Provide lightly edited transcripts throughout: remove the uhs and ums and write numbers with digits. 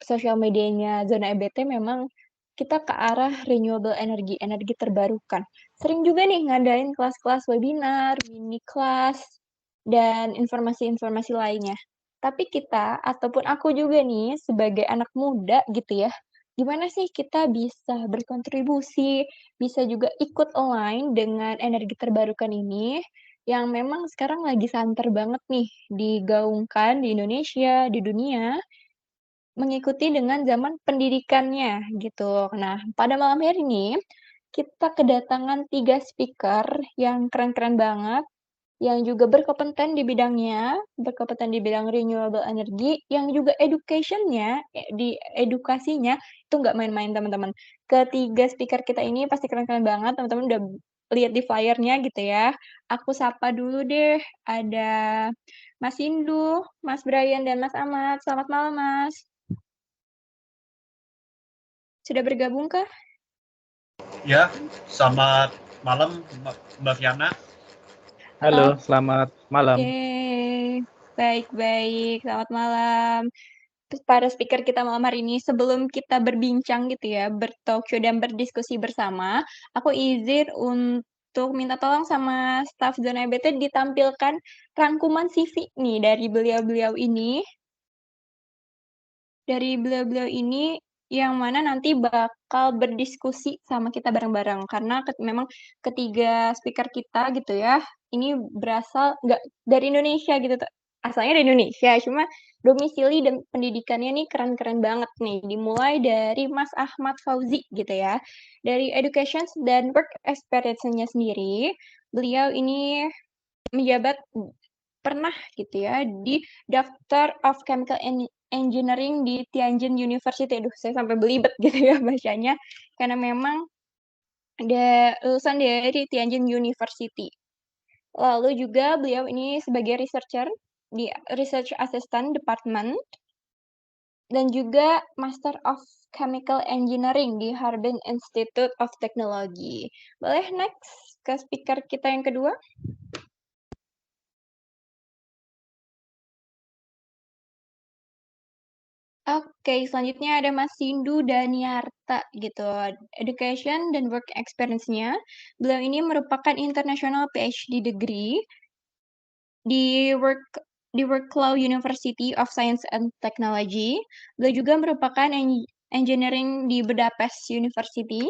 sosial medianya Zona EBT memang kita ke arah renewable energy, energi terbarukan. Sering juga nih ngadain kelas-kelas webinar, mini kelas, dan informasi-informasi lainnya. Tapi kita, ataupun aku juga nih sebagai anak muda gitu ya, gimana sih kita bisa berkontribusi, bisa juga ikut align dengan energi terbarukan ini, yang memang sekarang lagi santer banget nih digaungkan di Indonesia, di dunia, mengikuti dengan zaman pendidikannya, gitu. Nah, pada malam hari ini, kita kedatangan 3 speaker yang keren-keren banget, yang juga berkompeten di bidangnya, berkompeten di bidang renewable energy, yang juga education-nya, di edukasinya itu nggak main-main, teman-teman. Ketiga speaker kita ini pasti keren-keren banget, teman-teman udah lihat di flyer-nya gitu ya. Aku sapa dulu deh, ada Mas Indu, Mas Brian, dan Mas Ahmad. Selamat malam, Mas. Sudah bergabung kah? Ya, selamat malam Mbak Fiana. Halo, selamat malam. Oke, baik-baik, selamat malam. Terus para speaker kita malam hari ini, sebelum kita berbincang gitu ya, bertalk show dan berdiskusi bersama, aku izin untuk minta tolong sama staf Zona EBT ditampilkan rangkuman CV nih dari beliau-beliau ini. Dari beliau-beliau ini yang mana nanti bakal berdiskusi sama kita bareng-bareng. Karena memang ketiga speaker kita gitu ya, ini berasal nggak dari Indonesia gitu, asalnya dari Indonesia, cuma domisili dan pendidikannya nih keren-keren banget nih. Dimulai dari Mas Ahmad Fauzi gitu ya. Dari education dan work experience-nya sendiri, beliau ini menjabat pernah gitu ya di Doctor of Chemical Engineering di Tianjin University. Aduh, saya sampai belibet gitu ya bacanya, karena memang ada lulusan dari Tianjin University. Lalu juga beliau ini sebagai researcher di Research Assistant Department dan juga Master of Chemical Engineering di Harbin Institute of Technology. Boleh next ke speaker kita yang kedua? Oke, selanjutnya ada Mas Sindu Daniarta gitu, education dan work experience-nya. Beliau ini merupakan international PhD degree di Wrocław University of Science and Technology. Beliau juga merupakan engineering di Budapest University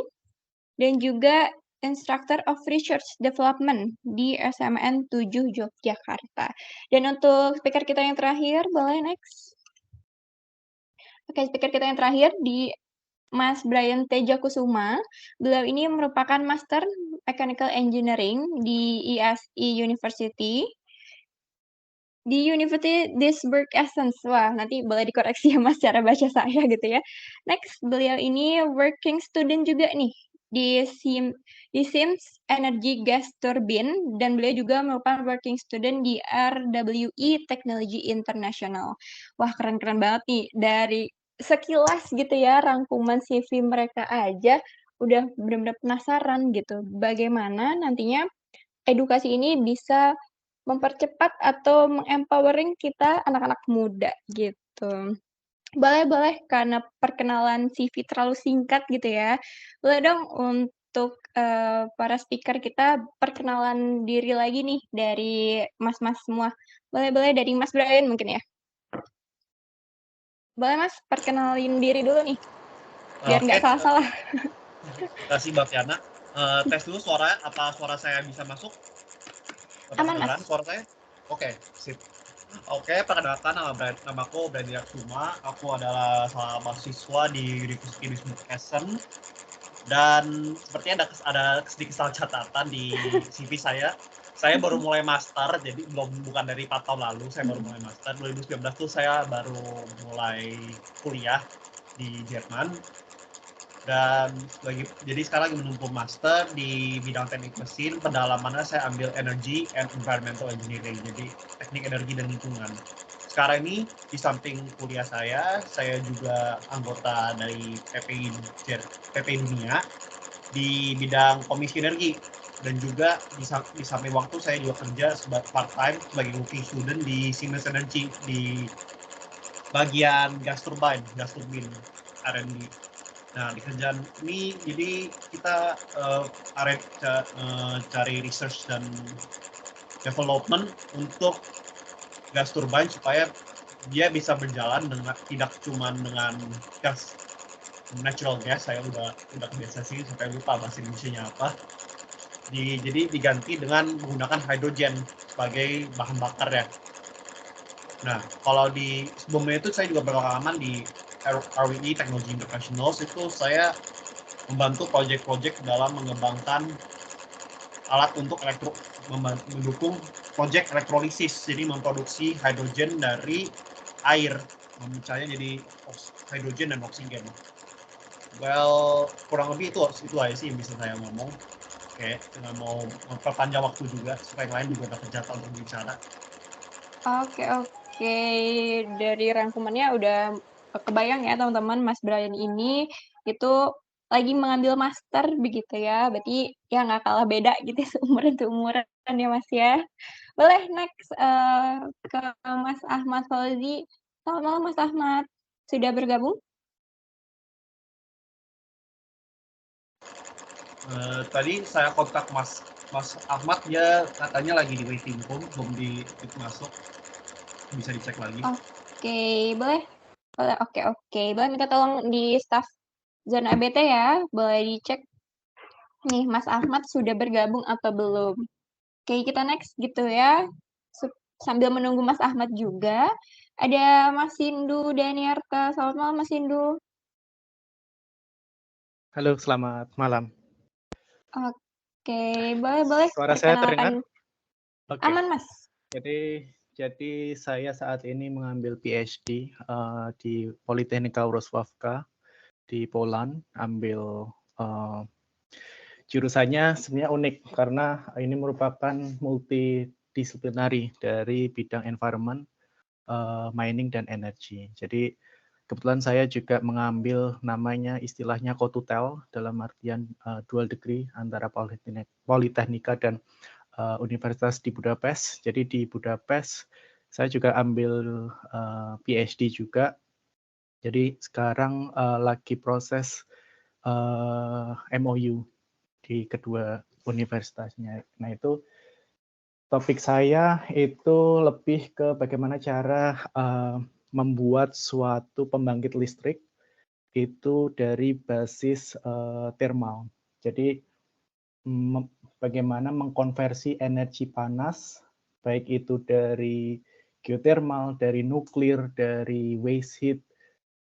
dan juga Instructor of Research Development di SMN 7 Yogyakarta. Dan untuk speaker kita yang terakhir, boleh next? Oke, speaker kita yang terakhir di Mas Brian Tejakusuma. Beliau ini merupakan Master Mechanical Engineering di ISI University. Di University Duisburg Essence. Wah, nanti boleh dikoreksi ya Mas cara baca saya gitu ya. Next, beliau ini working student juga nih di Sims Energy Gas Turbine dan beliau juga merupakan working student di RWE Technology International. Wah, keren-keren banget nih dari sekilas gitu ya rangkuman CV mereka aja udah benar-benar penasaran gitu bagaimana nantinya edukasi ini bisa mempercepat atau meng-empowering kita anak-anak muda gitu. Boleh, karena perkenalan CV terlalu singkat gitu ya. Boleh dong untuk para speaker kita perkenalan diri lagi nih dari mas-mas semua. Boleh dari Mas Brian mungkin ya. Boleh Mas, perkenalin diri dulu nih, biar nggak salah-salah. Terima kasih Mbak Fiana. Tes dulu suaranya, apa suara saya bisa masuk? Aman Mas. Suara saya? Oke, sip. Oke, perkenalkan namaku Brady Aksuma. Aku adalah salah mahasiswa di University Duisburg Essen. Dan sepertinya ada sedikit salah catatan di CV saya. Saya baru mulai master, jadi bukan dari 4 tahun lalu, saya baru mulai master. 2019 tuh saya baru mulai kuliah di Jerman. Dan jadi sekarang lagi menempuh master di bidang teknik mesin. Pendalamannya saya ambil energy and environmental engineering, jadi teknik energi dan lingkungan. Sekarang ini di samping kuliah saya juga anggota dari PPI Dunia di bidang komisi energi, dan juga di samping waktu saya juga kerja sebagai part time sebagai working student di Siemens Energy di bagian gas turbin R&D. Nah, di kerjaan ini jadi kita cari research dan development untuk gas turbine supaya dia bisa berjalan dengan tidak cuma dengan gas natural gas, saya udah kebiasa sih sampai lupa bahasa Indonesianya apa. Jadi diganti dengan menggunakan hidrogen sebagai bahan bakar ya. Nah, kalau di sebelumnya itu saya juga berpengalaman di RWE Technology Internationals, itu saya membantu proyek-proyek dalam mengembangkan alat untuk mendukung proyek elektrolisis, jadi memproduksi hidrogen dari air, memecahnya jadi hidrogen dan oksigen. Well, kurang lebih itu aja sih yang bisa saya ngomong. Oke, dengan mau memperpanjang waktu juga supaya yang lain juga dapat jatah untuk bicara. Oke. Dari rangkumannya udah kebayang ya teman-teman, Mas Brian ini itu lagi mengambil master begitu ya. Berarti ya nggak kalah beda gitu ya, seumuran ya Mas ya. Boleh next ke Mas Ahmad Fauzi. Selamat malam Mas Ahmad. Sudah bergabung? Tadi saya kontak Mas Ahmad, dia katanya lagi di waiting room, belum masuk. Bisa dicek lagi. Oke, boleh. Oke. Boleh minta tolong di staff zona ABT ya. Boleh dicek nih Mas Ahmad sudah bergabung atau belum. Oke, kita next gitu ya. Sambil menunggu Mas Ahmad juga, ada Mas Sindu Daniarta. Selamat malam Mas Sindu. Halo, selamat malam. Oke, boleh Suara saya terdengar? perkenalkan. Oke. Aman Mas. Jadi saya saat ini mengambil PhD di Politechnika Wrocławka di Poland. Ambil jurusannya sebenarnya unik karena ini merupakan multidisiplinary dari bidang environment, mining dan energi. Jadi kebetulan saya juga mengambil namanya istilahnya co-tutel dalam artian dual degree antara Politechnika dan Universitas di Budapest. Jadi di Budapest saya juga ambil PhD juga. Jadi sekarang lagi proses MOU di kedua universitasnya. Nah itu topik saya itu lebih ke bagaimana cara membuat suatu pembangkit listrik itu dari basis thermal. Jadi bagaimana mengkonversi energi panas, baik itu dari geothermal, dari nuklir, dari waste heat,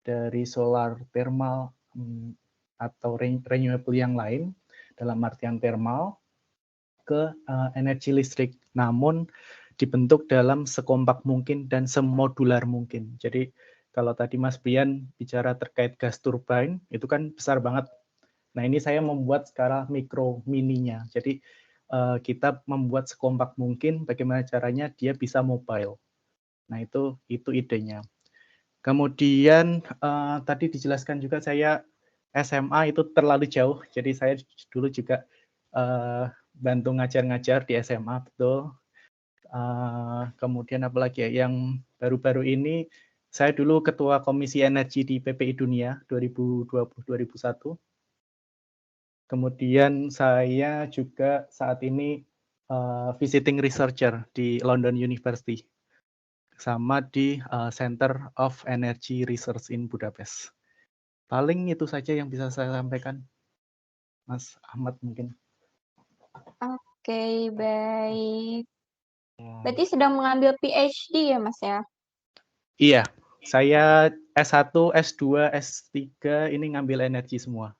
dari solar thermal, atau renewable yang lain, dalam artian thermal, ke energi listrik. Namun dibentuk dalam sekompak mungkin dan semodular mungkin. Jadi kalau tadi Mas Brian bicara terkait gas turbine, itu kan besar banget. Nah ini saya membuat skala mikro mininya. Jadi kita membuat sekompak mungkin bagaimana caranya dia bisa mobile. Nah itu idenya. Kemudian tadi dijelaskan juga saya SMA itu terlalu jauh. Jadi saya dulu juga bantu ngajar-ngajar di SMA, betul. Kemudian apalagi ya, yang baru-baru ini saya dulu ketua Komisi Energi di PPI Dunia 2020-2001. Kemudian saya juga saat ini visiting researcher di London University, sama di Center of Energy Research in Budapest. Paling itu saja yang bisa saya sampaikan, Mas Ahmad mungkin. Oke, baik. Berarti sedang mengambil PhD ya Mas ya? Iya, saya S1, S2, S3 ini ngambil energi semua.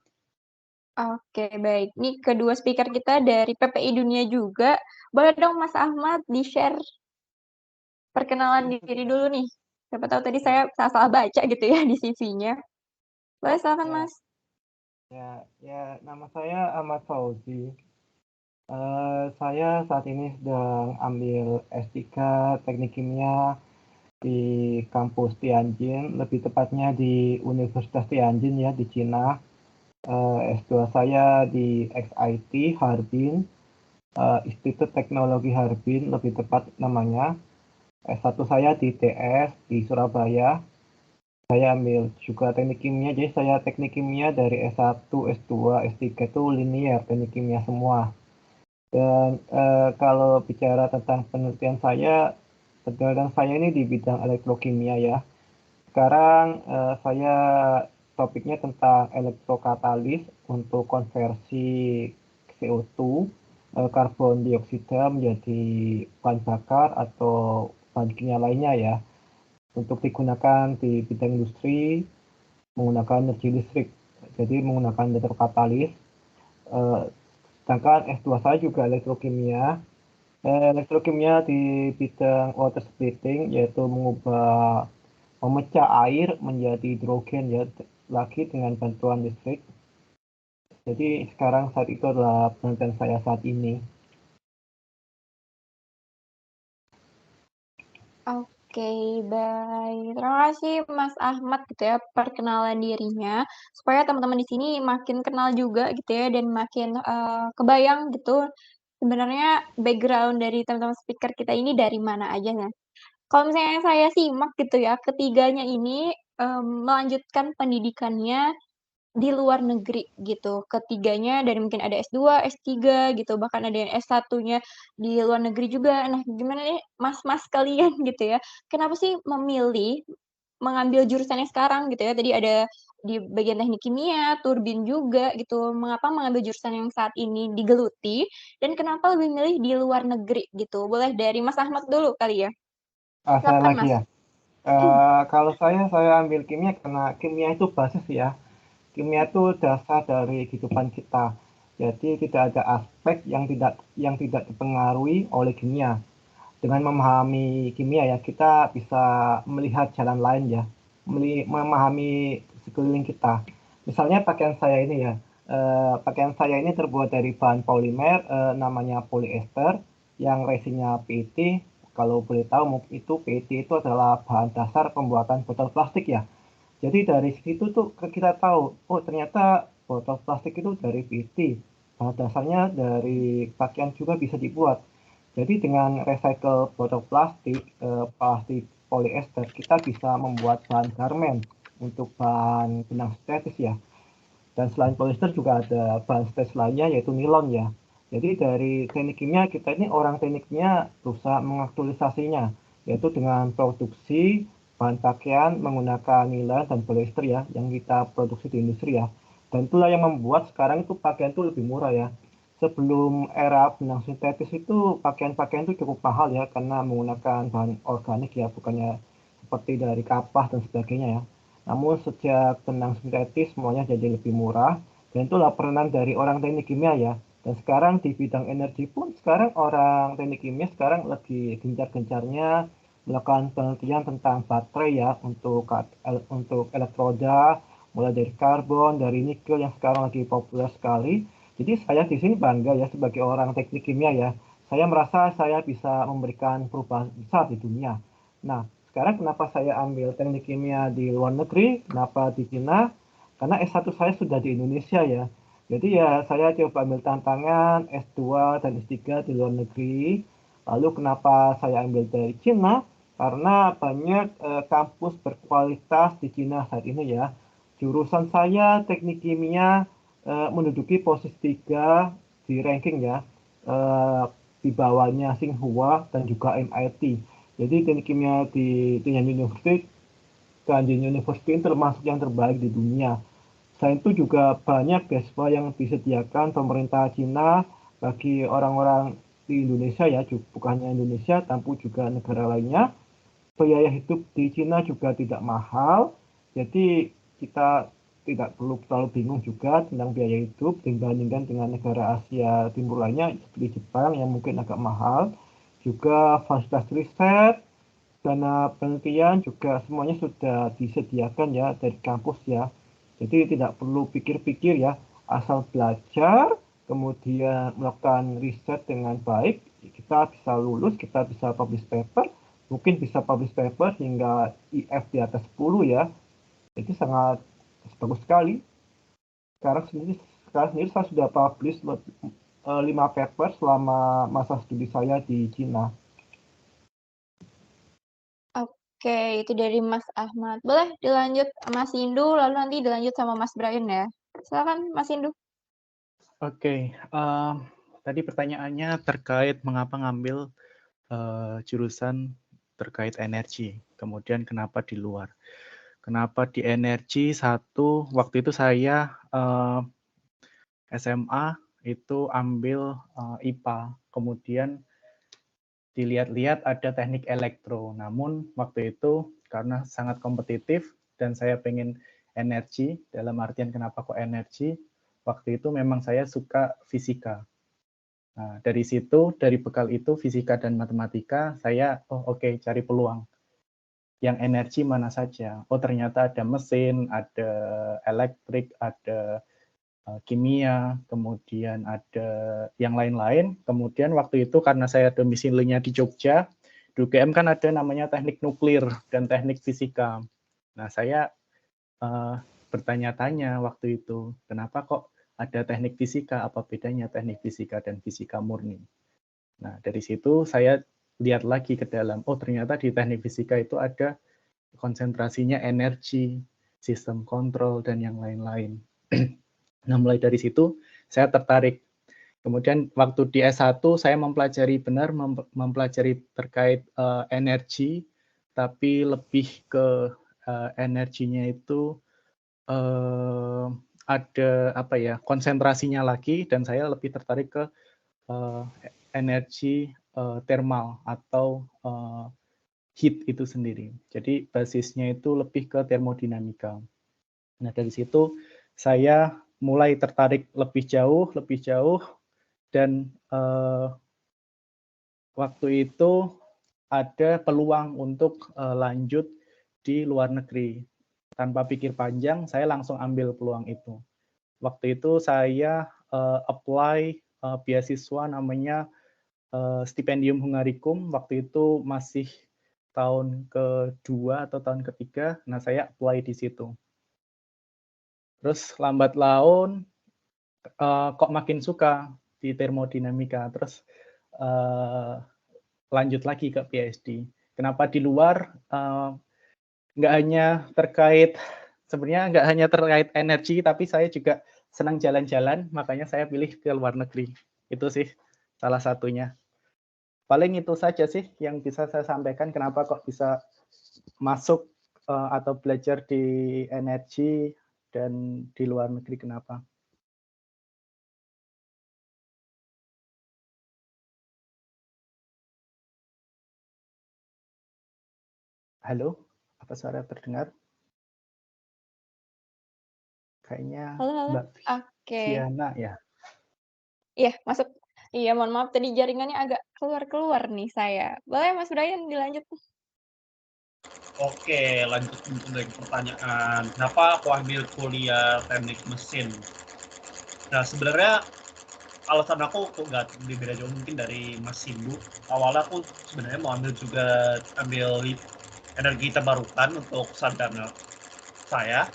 Oke, baik. Ini kedua speaker kita dari PPI Dunia juga. Boleh dong Mas Ahmad di-share perkenalan diri dulu nih. Siapa tahu tadi saya salah baca gitu ya di CV-nya. Boleh silakan Mas. Ya, nama saya Ahmad Fauzi. Saya saat ini sedang ambil S3 Teknik Kimia di kampus Tianjin, lebih tepatnya di Universitas Tianjin ya, di Cina. S2 saya di XIT Harbin, Institut Teknologi Harbin lebih tepat namanya. S1 saya di TS di Surabaya, Saya ambil juga teknik kimia, jadi saya teknik kimia dari S1, S2, S3 itu linear, teknik kimia semua. Dan kalau bicara tentang penelitian saya ini di bidang elektrokimia ya. Sekarang saya topiknya tentang elektrokatalis untuk konversi CO2, karbon dioksida menjadi bahan bakar atau bahan kimia lainnya ya, untuk digunakan di bidang industri menggunakan energi listrik. Jadi menggunakan elektrokatalis. Sedangkan S2 saya juga elektrokimia. Elektrokimia di bidang water splitting, yaitu memecah air menjadi hidrogen ya, lagi dengan bantuan listrik. Jadi sekarang saat itu adalah penelitian saya saat ini. Oke, baik. Terima kasih Mas Ahmad gitu ya, perkenalan dirinya, supaya teman-teman di sini makin kenal juga gitu ya, dan makin, kebayang gitu, sebenarnya background dari teman-teman speaker kita ini dari mana aja ya. Kalau misalnya saya simak gitu ya, ketiganya ini, melanjutkan pendidikannya di luar negeri gitu, ketiganya dari mungkin ada S2, S3 gitu, bahkan ada yang S1-nya di luar negeri juga. Nah, gimana nih Mas-mas kalian gitu ya, kenapa sih memilih mengambil jurusan yang sekarang gitu ya, tadi ada di bagian teknik kimia, turbin juga gitu, mengapa mengambil jurusan yang saat ini digeluti, dan kenapa lebih milih di luar negeri gitu? Boleh dari Mas Ahmad dulu kali ya? Saya Silakan lagi Mas. ya. Kalau saya ambil kimia karena kimia itu basis ya. Kimia itu dasar dari kehidupan kita. Jadi tidak ada aspek yang tidak dipengaruhi oleh kimia. Dengan memahami kimia ya, kita bisa melihat jalan lain ya, memahami sekeliling kita. Misalnya pakaian saya ini ya, pakaian saya ini terbuat dari bahan polimer, namanya polyester, yang resinnya PET. Kalau boleh tahu, mungkin itu PET itu adalah bahan dasar pembuatan botol plastik ya. Jadi dari situ tuh kita tahu, oh ternyata botol plastik itu dari PET. Bahan dasarnya dari pakaian juga bisa dibuat. Jadi dengan recycle botol plastik, plastik polyester, kita bisa membuat bahan garment untuk bahan benang sintetis ya. Dan selain polyester juga ada bahan sintetis lainnya yaitu nilon ya. Jadi dari teknik kimia kita ini orang tekniknya berusaha mengaktualisasinya, yaitu dengan produksi bahan pakaian menggunakan nilon dan polyester ya, yang kita produksi di industri ya. Dan itulah yang membuat sekarang itu pakaian itu lebih murah ya. Sebelum era benang sintetis itu pakaian-pakaian itu cukup mahal ya, karena menggunakan bahan organik ya, bukannya seperti dari kapas dan sebagainya ya. Namun sejak benang sintetis semuanya jadi lebih murah, dan itulah peranan dari orang teknik kimia ya. Dan sekarang di bidang energi pun sekarang orang teknik kimia sekarang lagi gencar-gencarnya melakukan penelitian tentang baterai ya, untuk elektroda, mulai dari karbon, dari nikel yang sekarang lagi populer sekali. Jadi saya di sini bangga ya sebagai orang teknik kimia ya. Saya merasa saya bisa memberikan perubahan besar di dunia. Nah, sekarang kenapa saya ambil teknik kimia di luar negeri, kenapa di Cina? Karena S1 saya sudah di Indonesia ya. Jadi ya saya coba ambil tantangan S2 dan S3 di luar negeri. Lalu kenapa saya ambil dari Cina? Karena banyak kampus berkualitas di Cina saat ini ya. Jurusan saya teknik kimia menduduki posisi 3 di ranking ya. Eh, di bawahnya Tsinghua dan juga MIT. Jadi teknik kimia di Tianjin University ini termasuk yang terbaik di dunia. Selain itu juga banyak beasiswa yang disediakan pemerintah Cina bagi orang-orang di Indonesia ya, bukan hanya Indonesia, tapi juga negara lainnya. Biaya hidup di Cina juga tidak mahal, jadi kita tidak perlu terlalu bingung juga tentang biaya hidup dibandingkan dengan negara Asia Timur lainnya seperti Jepang yang mungkin agak mahal. Juga fasilitas riset, dana penelitian juga semuanya sudah disediakan ya dari kampus ya. Jadi tidak perlu pikir-pikir ya, asal belajar, kemudian melakukan riset dengan baik, kita bisa lulus, kita bisa publish paper, mungkin bisa publish paper hingga IF di atas 10 ya. Itu sangat bagus sekali. Sekarang sendiri saya sudah publish 5 paper selama masa studi saya di Cina. Oke, itu dari Mas Ahmad. Boleh dilanjut Mas Indu, lalu nanti dilanjut sama Mas Brian ya. Silakan Mas Indu. Oke, tadi pertanyaannya terkait mengapa ngambil jurusan terkait energi, kemudian kenapa di luar. Kenapa di energi? Satu, waktu itu saya SMA itu ambil IPA, kemudian dilihat-lihat ada teknik elektro. Namun waktu itu karena sangat kompetitif dan saya pengen energi, dalam artian kenapa kok energi, waktu itu memang saya suka fisika. Nah, dari situ, dari bekal itu, fisika dan matematika, saya, oke, cari peluang. Yang energi mana saja? Oh, ternyata ada mesin, ada elektrik, ada kimia, kemudian ada yang lain-lain. Kemudian waktu itu karena saya domisilinya di Jogja, di UGM kan ada namanya teknik nuklir dan teknik fisika. Nah, saya bertanya-tanya waktu itu, kenapa kok ada teknik fisika, apa bedanya teknik fisika dan fisika murni. Nah, dari situ saya lihat lagi ke dalam, oh ternyata di teknik fisika itu ada konsentrasinya energi, sistem kontrol, dan yang lain-lain. Nah, mulai dari situ saya tertarik. Kemudian waktu di S1 saya mempelajari terkait energi, tapi lebih ke energinya itu ada apa ya, konsentrasinya lagi, dan saya lebih tertarik ke energi thermal atau heat itu sendiri. Jadi basisnya itu lebih ke termodinamika. Nah, dari situ saya mulai tertarik lebih jauh, dan waktu itu ada peluang untuk lanjut di luar negeri. Tanpa pikir panjang, saya langsung ambil peluang itu. Waktu itu saya apply beasiswa namanya Stipendium Hungarikum. Waktu itu masih tahun kedua atau tahun ketiga. Nah, saya apply di situ. Terus lambat laun kok makin suka di termodinamika. Terus lanjut lagi ke PhD. Kenapa di luar? Nggak hanya terkait, sebenarnya nggak hanya terkait energi, tapi saya juga senang jalan-jalan, makanya saya pilih ke luar negeri. Itu sih salah satunya. Paling itu saja sih yang bisa saya sampaikan kenapa kok bisa masuk atau belajar di energi dan di luar negeri kenapa. Halo, apa suara terdengar? Kayaknya Halo, halo. Mbak Oke. Viana ya. Iya, masuk. Iya, mohon maaf tadi jaringannya agak keluar-keluar nih saya. Boleh Mas Brian dilanjut? Oke, lanjut untuk dari pertanyaan, kenapa aku ambil kuliah teknik mesin? Nah, sebenarnya alasan aku kok nggak beda jauh mungkin dari Mas Sindu. Awalnya aku sebenarnya mau ambil energi terbarukan untuk sarjana saya.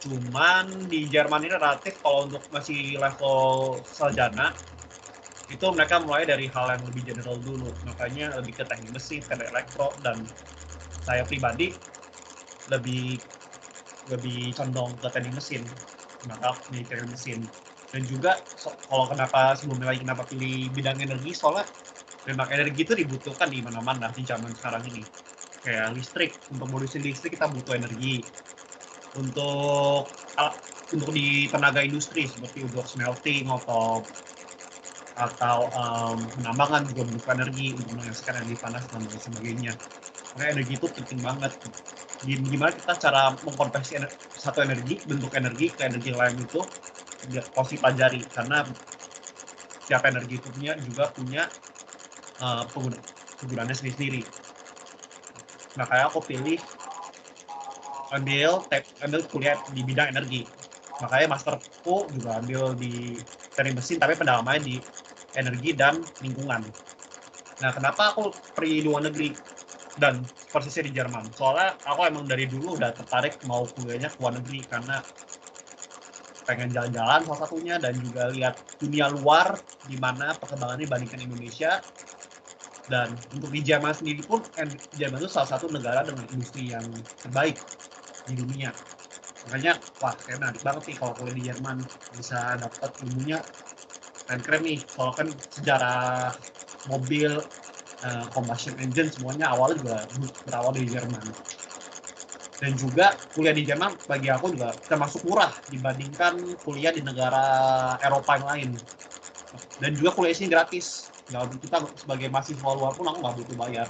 Cuman di Jerman ini relatif kalau untuk masih level sarjana itu mereka mulai dari hal yang lebih general dulu, makanya lebih ke teknik mesin, teknik elektro, dan saya pribadi lebih condong ke teknik mesin, maka pilih teknik mesin. Dan juga kalau kenapa pilih bidang energi, soalnya memang energi itu dibutuhkan di mana-mana di zaman sekarang ini. Kayak listrik, untuk produksi listrik kita butuh energi. Untuk di tenaga industri seperti untuk smelting atau penambangan juga butuh energi untuk menghasilkan energi panas dan sebagainya. Makanya energi itu penting banget. Gimana kita cara mengkonversi satu bentuk energi ke energi lain itu harus dipelajari, karena setiap energi itu juga punya penggunaannya sendiri-sendiri. Makanya aku pilih ambil kuliah di bidang energi. Makanya masterku juga ambil di teknik mesin, tapi pendalamannya di energi dan lingkungan. Nah, kenapa aku pergi luar negeri dan persisnya di Jerman? Soalnya aku emang dari dulu udah tertarik mau kuliahnya ke luar negeri, karena pengen jalan-jalan salah satunya, dan juga lihat dunia luar gimana perkembangannya dibandingkan Indonesia. Dan untuk di Jerman sendiri pun, Jerman itu salah satu negara dengan industri yang terbaik di dunia. Makanya, wah kayak menarik banget nih kalau kuliah di Jerman, bisa dapat ilmunya keren-keren nih. Soalnya kan sejarah mobil, combustion engine semuanya awalnya juga berawal dari Jerman. Dan juga kuliah di Jerman bagi aku juga termasuk murah dibandingkan kuliah di negara Eropa yang lain. Dan juga kuliah sini gratis. Kita sebagai mahasiswa luar pun aku nggak butuh bayar.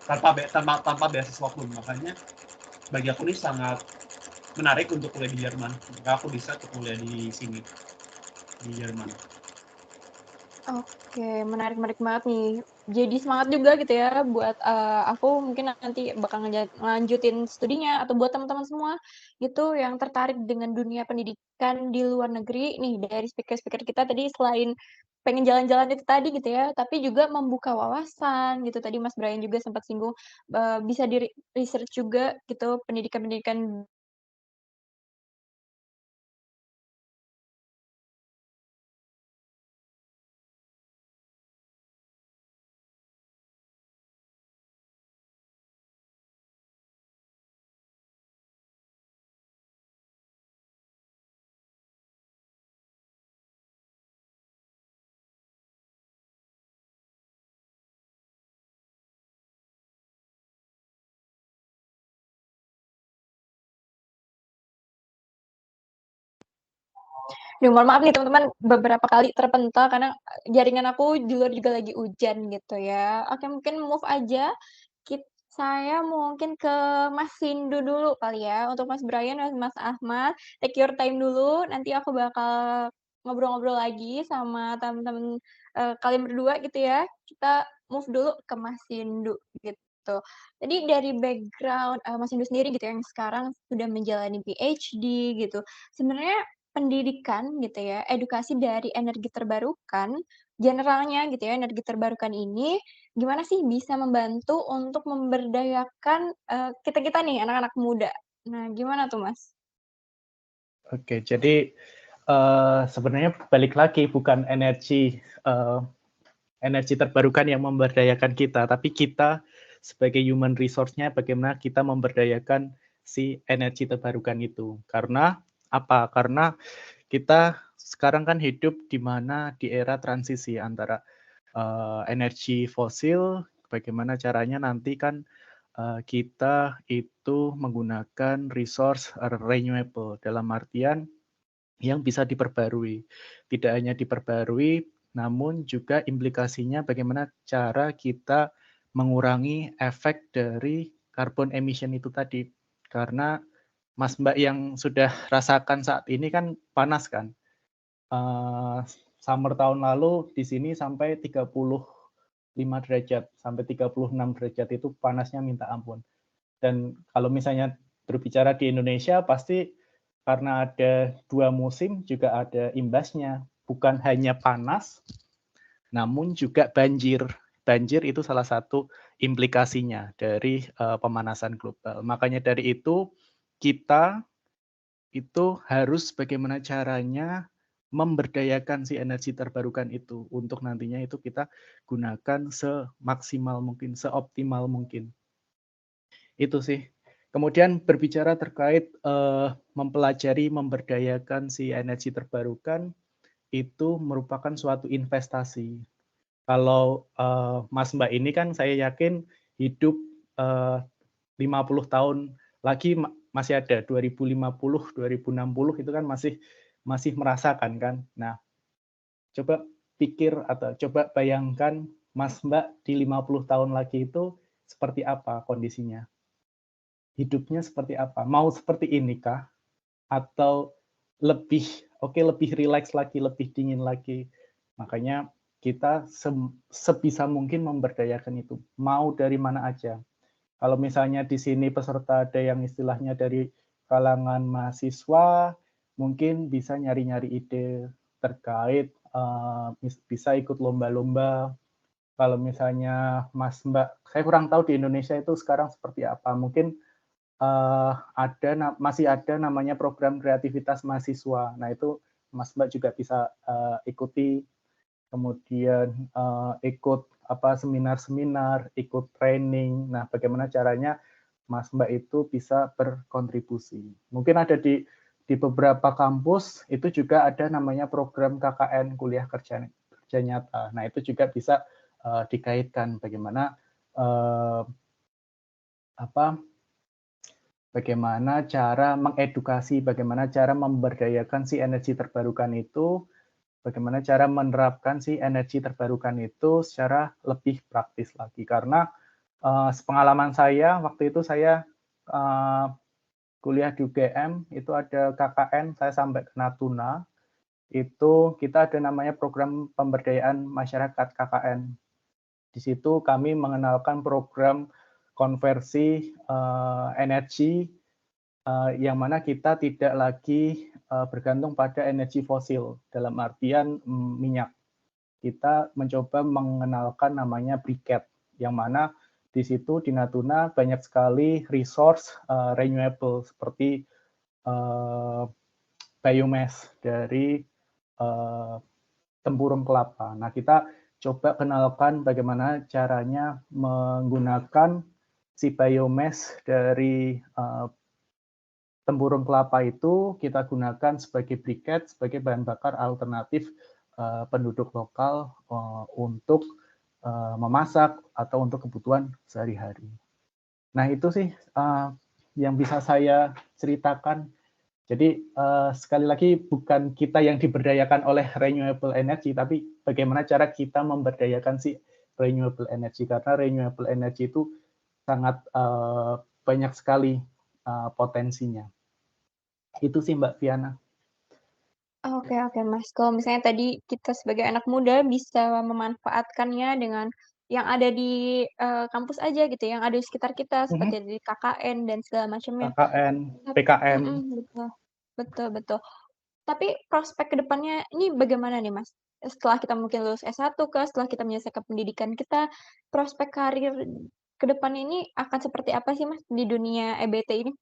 Tanpa beasiswa pun. Makanya bagi aku ini sangat menarik untuk kuliah di Jerman. Maka aku bisa kuliah di sini, di Jerman. Oke, menarik banget nih. Jadi semangat juga gitu ya buat aku mungkin nanti bakal ngelanjutin studinya, atau buat teman-teman semua gitu yang tertarik dengan dunia pendidikan di luar negeri nih, dari speaker-speaker kita tadi selain pengen jalan-jalan itu tadi gitu ya, tapi juga membuka wawasan gitu. Tadi Mas Brian juga sempat singgung, bisa research juga gitu pendidikan-pendidikan. Mohon maaf nih teman-teman, beberapa kali terpental karena jaringan aku di luar juga lagi hujan gitu ya. Oke, mungkin move aja. Saya mungkin ke Mas Sindu dulu kali ya. Untuk Mas Brian dan Mas Ahmad, take your time dulu. Nanti aku bakal ngobrol-ngobrol lagi sama teman-teman kalian berdua gitu ya. Kita move dulu ke Mas Sindu gitu. Jadi dari background Mas Sindu sendiri gitu ya, yang sekarang sudah menjalani PhD gitu. Sebenarnya pendidikan gitu ya, edukasi dari energi terbarukan, generalnya gitu ya, energi terbarukan ini gimana sih bisa membantu untuk memberdayakan, kita-kita nih anak-anak muda? Nah, gimana tuh, Mas? Oke, jadi sebenarnya balik lagi bukan energi terbarukan yang memberdayakan kita, tapi kita sebagai human resource-nya bagaimana kita memberdayakan si energi terbarukan itu. Karena apa? Karena kita sekarang kan hidup di mana di era transisi antara energi fosil, bagaimana caranya nanti kan kita itu menggunakan resource renewable, dalam artian yang bisa diperbarui. Tidak hanya diperbarui, namun juga implikasinya bagaimana cara kita mengurangi efek dari carbon emission itu tadi. Karena Mas Mbak yang sudah rasakan saat ini kan panas kan. Summer tahun lalu di sini sampai 35 derajat, sampai 36 derajat itu panasnya minta ampun. Dan kalau misalnya berbicara di Indonesia, pasti karena ada 2 musim juga ada imbasnya. Bukan hanya panas, namun juga banjir. Banjir itu salah satu implikasinya dari pemanasan global. Makanya dari itu, kita itu harus bagaimana caranya memberdayakan si energi terbarukan itu untuk nantinya itu kita gunakan semaksimal mungkin, seoptimal mungkin. Itu sih. Kemudian berbicara terkait mempelajari, memberdayakan si energi terbarukan, itu merupakan suatu investasi. Kalau Mas Mbak ini kan saya yakin hidup 50 tahun lagi masih ada, 2050, 2060 itu kan masih merasakan kan. Nah, coba pikir atau coba bayangkan Mas Mbak di 50 tahun lagi itu seperti apa kondisinya? Hidupnya seperti apa? Mau seperti ini kah? Atau lebih lebih rileks lagi, lebih dingin lagi. Makanya kita sebisa mungkin memberdayakan itu. Mau dari mana aja. Kalau misalnya di sini peserta ada yang istilahnya dari kalangan mahasiswa, mungkin bisa nyari-nyari ide terkait bisa ikut lomba-lomba. Kalau misalnya Mas Mbak, saya kurang tahu di Indonesia itu sekarang seperti apa. Mungkin masih ada namanya program kreativitas mahasiswa. Nah itu Mas Mbak juga bisa ikuti, kemudian ikut seminar-seminar, ikut training. Nah, bagaimana caranya Mas Mbak itu bisa berkontribusi. Mungkin ada di beberapa kampus itu juga ada namanya program KKN, kuliah kerja nyata. Nah, itu juga bisa dikaitkan bagaimana bagaimana cara mengedukasi, bagaimana cara memberdayakan si energi terbarukan itu, bagaimana cara menerapkan si energi terbarukan itu secara lebih praktis lagi. Karena sepengalaman saya, waktu itu saya kuliah di UGM, itu ada KKN, saya sampai ke Natuna, itu kita ada namanya program pemberdayaan masyarakat KKN. Di situ kami mengenalkan program konversi energi yang mana kita tidak lagi bergantung pada energi fosil, dalam artian minyak. Kita mencoba mengenalkan namanya briquette, yang mana di situ di Natuna banyak sekali resource renewable seperti biomass dari tempurung kelapa. Nah, kita coba kenalkan bagaimana caranya menggunakan si biomass dari tempurung kelapa itu kita gunakan sebagai briquette, sebagai bahan bakar alternatif penduduk lokal untuk memasak atau untuk kebutuhan sehari-hari. Nah, itu sih yang bisa saya ceritakan. Jadi sekali lagi bukan kita yang diberdayakan oleh renewable energy, tapi bagaimana cara kita memberdayakan si renewable energy, karena renewable energy itu sangat banyak sekali potensinya. Itu sih Mbak Viana. Oke, Mas. Kalau misalnya tadi kita sebagai anak muda bisa memanfaatkannya dengan yang ada di kampus aja gitu, yang ada di sekitar kita seperti di KKN dan segala macamnya. KKN, PKN. Betul. Tapi prospek kedepannya ini bagaimana nih, Mas? Setelah kita mungkin lulus S1 kah, setelah kita menyelesaikan pendidikan kita, prospek karir kedepannya ini akan seperti apa sih, Mas, di dunia EBT ini?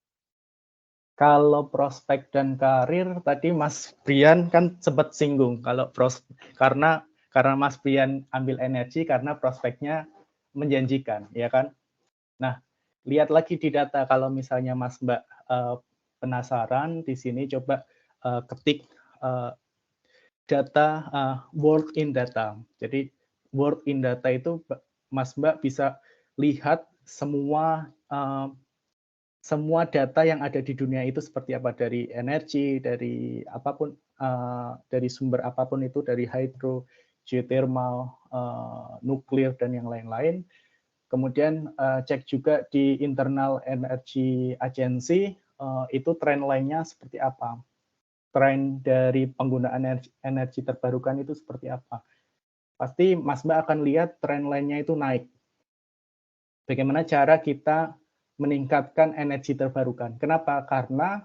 Kalau prospek dan karir tadi Mas Brian kan sempat singgung kalau karena Mas Brian ambil energi karena prospeknya menjanjikan, ya kan? Nah, lihat lagi di data kalau misalnya Mas Mbak penasaran di sini coba ketik data word in data. Jadi word in data itu Mas Mbak bisa lihat semua data yang ada di dunia itu seperti apa, dari energi, dari apapun, dari sumber apapun itu, dari hydro, geothermal, nuklir, dan yang lain-lain. Kemudian cek juga di Internal Energy Agency, itu tren lainnya seperti apa. Tren dari penggunaan energi terbarukan itu seperti apa. Pasti Mas Mbak akan lihat tren lainnya itu naik. Bagaimana cara kita meningkatkan energi terbarukan. Kenapa? Karena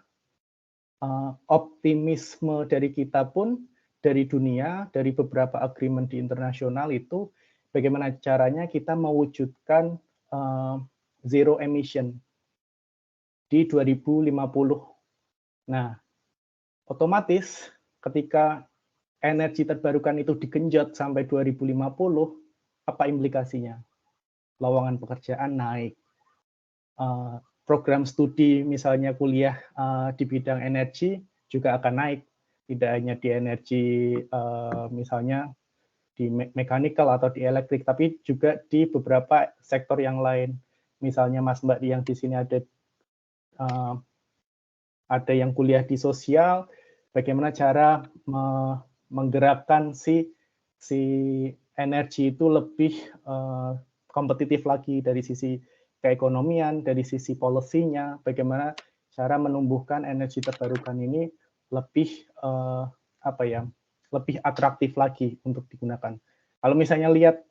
optimisme dari kita pun, dari dunia, dari beberapa agreement di internasional itu, bagaimana caranya kita mewujudkan zero emission di 2050. Nah, otomatis ketika energi terbarukan itu digenjot sampai 2050, apa implikasinya? Lowongan pekerjaan naik. Program studi misalnya kuliah di bidang energi juga akan naik, tidak hanya di energi misalnya di mechanical atau di elektrik, tapi juga di beberapa sektor yang lain. Misalnya Mas Mbak yang di sini ada yang kuliah di sosial, bagaimana cara menggerakkan si energi itu lebih kompetitif lagi dari sisi keekonomian, dari sisi policy-nya, bagaimana cara menumbuhkan energi terbarukan ini lebih lebih atraktif lagi untuk digunakan. Kalau misalnya lihat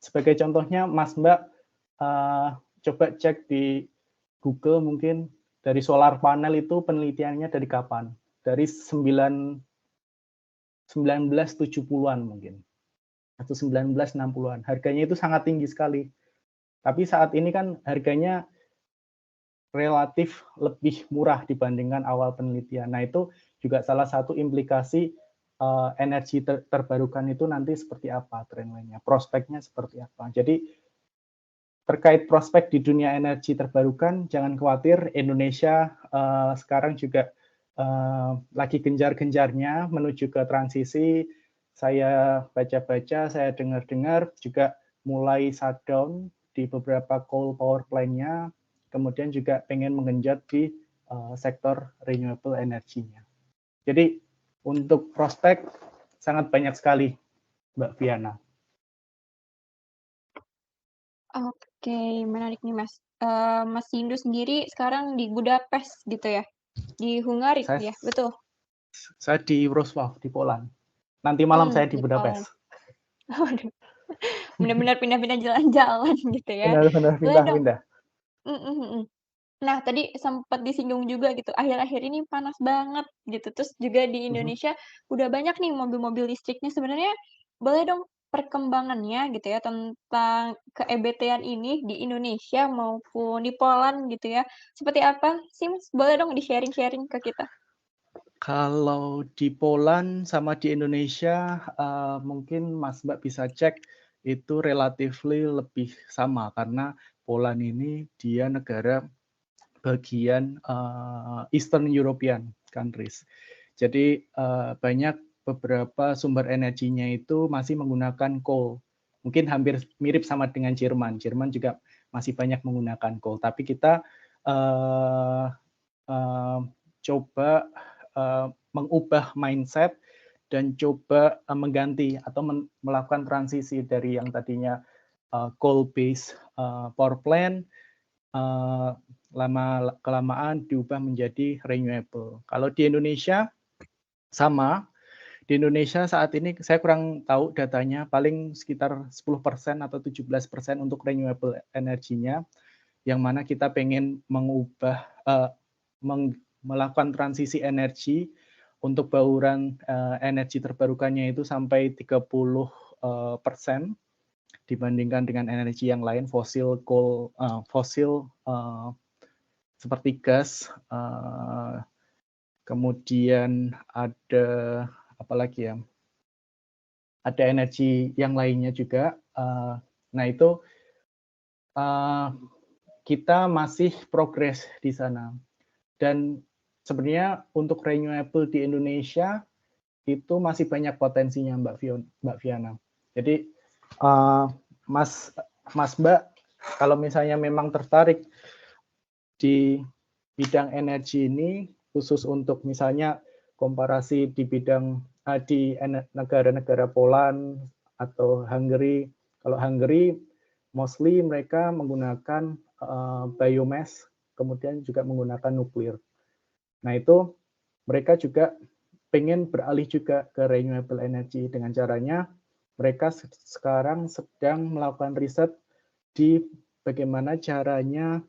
sebagai contohnya, Mas Mbak coba cek di Google mungkin dari solar panel itu penelitiannya dari kapan? Dari 1970-an mungkin atau 1960-an. Harganya itu sangat tinggi sekali. Tapi saat ini kan harganya relatif lebih murah dibandingkan awal penelitian. Nah, itu juga salah satu implikasi energi terbarukan itu nanti seperti apa trendline-nya, prospeknya seperti apa. Jadi terkait prospek di dunia energi terbarukan, jangan khawatir, Indonesia sekarang juga lagi genjar-genjarnya menuju ke transisi. Saya baca-baca, saya dengar-dengar juga mulai shutdown di beberapa coal power plant-nya, kemudian juga pengen mengenjot di sektor renewable energinya. Jadi untuk prospek sangat banyak sekali, Mbak Viana. Oke, menarik nih Mas. Mas Hindu sendiri sekarang di Budapest gitu ya? Di Hungari ya, betul? Saya di Wrocław, di Poland. Nanti malam saya di Budapest. Waduh, benar-benar pindah-pindah jalan-jalan gitu ya. Benar-benar pindah-pindah. Nah, tadi sempat disinggung juga gitu, akhir-akhir ini panas banget gitu. Terus juga di Indonesia udah banyak nih mobil-mobil listriknya. Sebenarnya boleh dong perkembangannya gitu ya tentang ke-EBT-an ini di Indonesia maupun di Poland gitu ya. Seperti apa sih Mas? Boleh dong di-sharing-sharing ke kita? Kalau di Poland sama di Indonesia, mungkin Mas Mbak bisa cek itu relatively lebih sama karena Poland ini dia negara bagian Eastern European countries. Jadi banyak beberapa sumber energinya itu masih menggunakan coal. Mungkin hampir mirip sama dengan Jerman. Jerman juga masih banyak menggunakan coal. Tapi kita coba mengubah mindset dan coba mengganti atau melakukan transisi dari yang tadinya coal based power plant lama-kelamaan diubah menjadi renewable. Kalau di Indonesia sama, di Indonesia saat ini saya kurang tahu datanya, paling sekitar 10% atau 17% untuk renewable energinya, yang mana kita pengen mengubah, melakukan transisi energi untuk bauran energi terbarukannya itu sampai 30% dibandingkan dengan energi yang lain, fosil, coal, fosil seperti gas, kemudian ada apa lagi ya? Ada energi yang lainnya juga. Nah itu kita masih progres di sana. Dan sebenarnya untuk renewable di Indonesia itu masih banyak potensinya, Mbak Viana. Jadi Mas Mbak, kalau misalnya memang tertarik di bidang energi ini, khusus untuk misalnya komparasi di bidang di negara-negara Poland atau Hungary. Kalau Hungary, mostly mereka menggunakan biomass, kemudian juga menggunakan nuklir. Nah itu mereka juga pengen beralih juga ke renewable energy dengan caranya mereka sekarang sedang melakukan riset di bagaimana caranya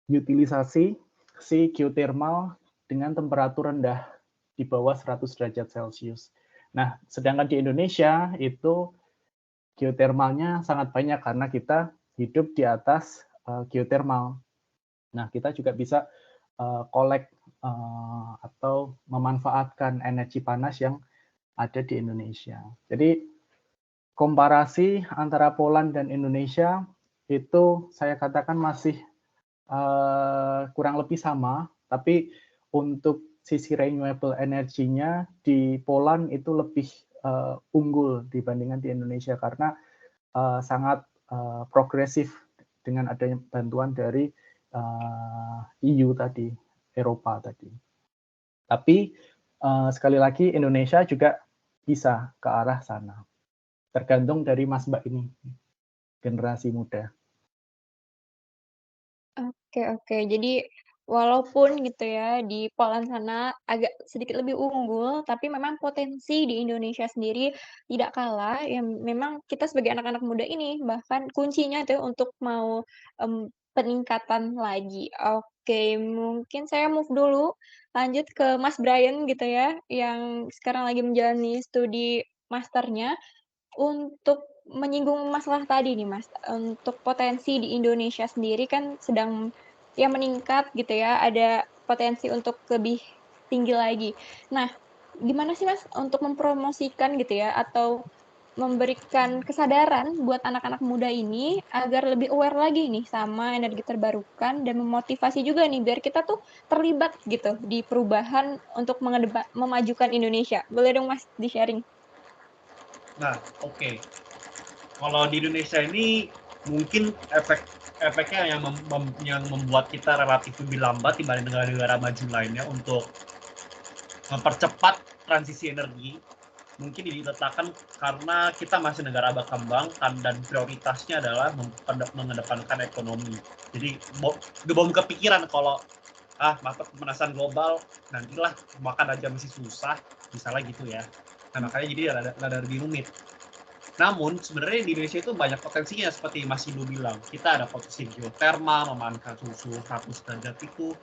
utilisasi si geothermal dengan temperatur rendah di bawah 100 derajat Celcius. Nah, sedangkan di Indonesia itu geothermalnya sangat banyak karena kita hidup di atas geothermal. Nah, kita juga bisa collect atau memanfaatkan energi panas yang ada di Indonesia. Jadi komparasi antara Poland dan Indonesia itu saya katakan masih kurang lebih sama, tapi untuk sisi renewable energinya di Poland itu lebih unggul dibandingkan di Indonesia karena sangat progresif dengan adanya bantuan dari EU tadi, Eropa tadi. Tapi sekali lagi Indonesia juga bisa ke arah sana. Tergantung dari Mas Mbak ini, generasi muda. Oke. Jadi walaupun gitu ya di Poland sana agak sedikit lebih unggul, tapi memang potensi di Indonesia sendiri tidak kalah. Ya memang kita sebagai anak-anak muda ini bahkan kuncinya tuh untuk mau peningkatan lagi. Oke, mungkin saya move dulu lanjut ke Mas Brian gitu ya, yang sekarang lagi menjalani studi masternya. Untuk menyinggung masalah tadi nih Mas, untuk potensi di Indonesia sendiri kan sedang ya meningkat gitu ya, ada potensi untuk lebih tinggi lagi. Nah, gimana sih Mas untuk mempromosikan gitu ya atau memberikan kesadaran buat anak-anak muda ini agar lebih aware lagi nih sama energi terbarukan dan memotivasi juga nih biar kita tuh terlibat gitu di perubahan untuk memajukan Indonesia. Boleh dong Mas di-sharing? Nah, oke. Kalau di Indonesia ini mungkin efeknya yang membuat kita relatif lebih lambat dibanding negara-negara maju lainnya untuk mempercepat transisi energi mungkin diletakkan karena kita masih negara berkembang dan prioritasnya adalah mengedepankan ekonomi. Jadi belum kepikiran kalau pemanasan global nantilah makan aja masih susah, misalnya gitu ya. Nah makanya jadi rada lebih rumit. Namun sebenarnya di Indonesia itu banyak potensinya seperti Mas Hindu bilang. Kita ada potensi geotermal, memanfaatkan suhu 100 derajat itu.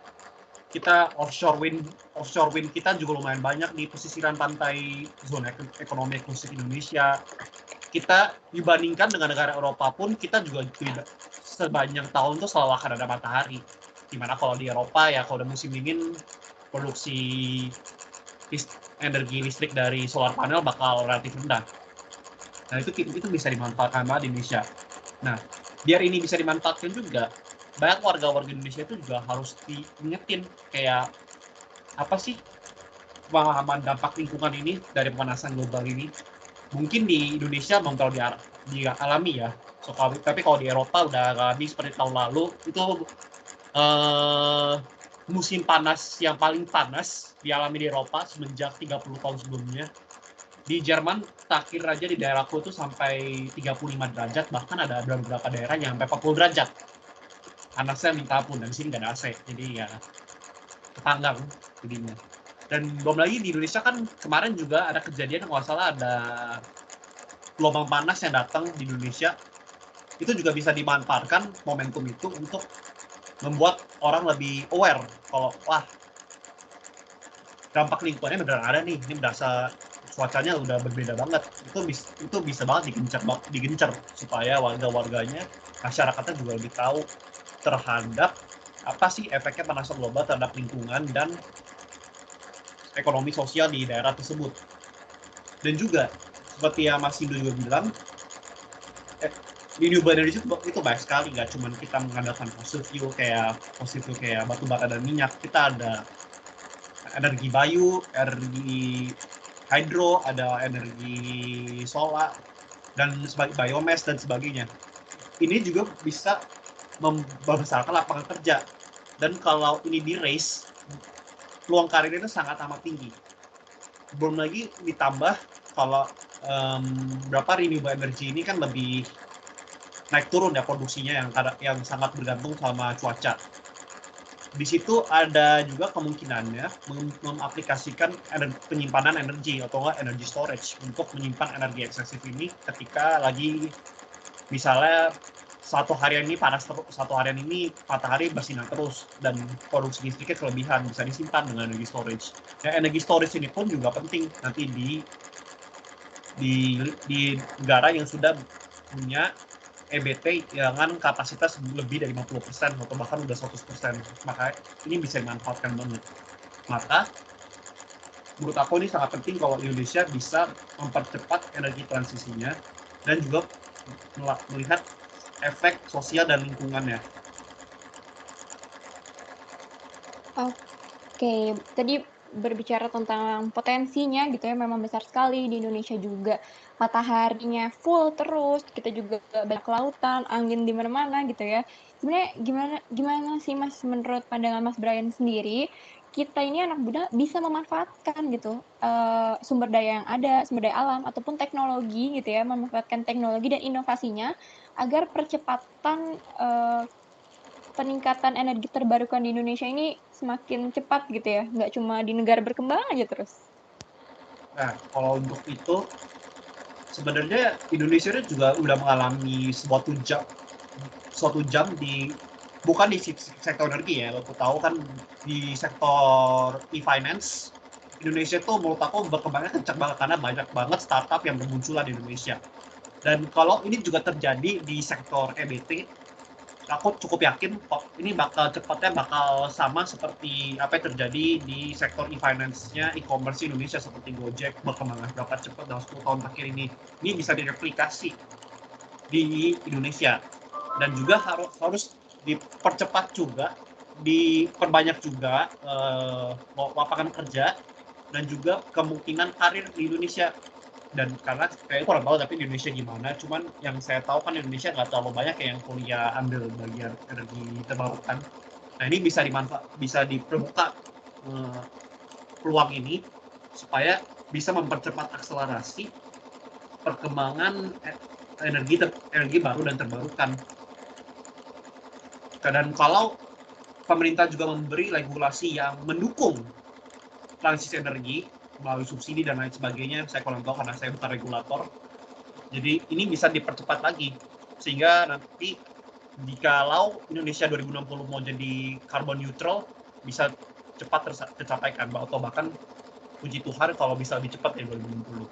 Kita offshore wind kita juga lumayan banyak di pesisiran pantai zona ekonomi eksklusif Indonesia. Kita dibandingkan dengan negara Eropa pun kita juga sebanyak tahun tuh selalu akan ada matahari. Dimana kalau di Eropa ya kalau udah musim dingin produksi energi listrik dari solar panel bakal relatif rendah. Nah itu bisa dimanfaatkan banget di Indonesia. Nah biar ini bisa dimanfaatkan juga banyak warga-warga Indonesia itu juga harus diingetin kayak apa sih pemahaman dampak lingkungan ini dari pemanasan global ini. Mungkin di Indonesia belum terlalu dialami ya. Tapi kalau di Eropa udah alami seperti tahun lalu itu musim panas yang paling panas dialami di Eropa semenjak 30 tahun sebelumnya. Di Jerman terakhir aja di daerahku itu sampai 35 derajat, bahkan ada beberapa daerah yang sampai 40 derajat. Panasnya minta ampun, dan di sini nggak ada AC, jadi ya ketanggang jadinya. Dan belum lagi di Indonesia kan kemarin juga ada kejadian kalau nggak salah ada gelombang panas yang datang di Indonesia. Itu juga bisa dimanfaatkan momentum itu untuk membuat orang lebih aware kalau dampak lingkungannya beneran ada nih, ini berasa cuacanya udah berbeda banget. Itu bisa banget digencar supaya warga-warganya, masyarakatnya juga lebih tahu terhadap apa sih efeknya pemanasan global terhadap lingkungan dan ekonomi sosial di daerah tersebut. Dan juga seperti yang Mas Hindu juga bilang, renewable energy itu banyak sekali, nggak cuma kita mengandalkan fossil fuel kayak batu bara dan minyak. Kita ada energi bayu, energi hydro, ada energi solar dan biomass dan sebagainya. Ini juga bisa membesarkan lapangan kerja, dan kalau ini di-raise, peluang karir itu sangat amat tinggi. Belum lagi ditambah kalau berapa renewable energy ini kan lebih naik turun ya produksinya yang sangat bergantung sama cuaca. Di situ ada juga kemungkinannya mengaplikasikan penyimpanan energi atau energy storage untuk menyimpan energi eksesif ini ketika lagi misalnya satu harian ini panas terus, satu harian ini matahari bersinar terus dan produksi listriknya kelebihan, bisa disimpan dengan energi storage. Ya, energi storage ini pun juga penting nanti di negara yang sudah punya EBT dengan kapasitas lebih dari 50% atau bahkan udah 100%. Maka ini bisa dimanfaatkan banget. Maka menurut aku ini sangat penting kalau Indonesia bisa mempercepat energi transisinya dan juga melihat efek sosial dan lingkungannya. Oke, tadi berbicara tentang potensinya gitu ya, memang besar sekali di Indonesia juga. Mataharinya full terus, kita juga banyak lautan, angin di mana-mana gitu ya. Sebenarnya gimana sih Mas menurut pandangan Mas Brian sendiri, kita ini anak muda bisa memanfaatkan gitu sumber daya yang ada, sumber daya alam ataupun teknologi gitu ya, memanfaatkan teknologi dan inovasinya agar percepatan peningkatan energi terbarukan di Indonesia ini semakin cepat gitu ya, nggak cuma di negara berkembang aja terus. Nah, kalau untuk itu sebenarnya Indonesia juga udah mengalami suatu jam bukan di sektor energi ya, aku tahu kan di sektor e-finance Indonesia tuh menurut aku berkembangnya kencang banget karena banyak banget startup yang bermunculan di Indonesia. Dan kalau ini juga terjadi di sektor EBT, aku cukup yakin kok ini cepatnya bakal sama seperti apa yang terjadi di sektor e-finance-nya e-commerce Indonesia seperti Gojek berkembang berapa cepat dalam 10 tahun terakhir ini. Ini bisa direplikasi di Indonesia dan juga harus dipercepat juga, diperbanyak juga lapangan kerja dan juga kemungkinan karir di Indonesia. Dan karena kayaknya kurang tahu tapi di Indonesia gimana, cuman yang saya tahu kan Indonesia nggak terlalu banyak yang kuliah ambil bagian energi terbarukan. Nah ini bisa diperbuka peluang ini supaya bisa mempercepat akselerasi perkembangan energi baru dan terbarukan. Dan kalau pemerintah juga memberi regulasi yang mendukung transisi energi melalui subsidi dan lain sebagainya, saya kurang tahu karena saya bukan regulator. Jadi ini bisa dipercepat lagi sehingga nanti jikalau Indonesia 2060 mau jadi carbon neutral bisa cepat tercapaikan, atau bahkan puji Tuhan kalau bisa lebih cepat dari 2060.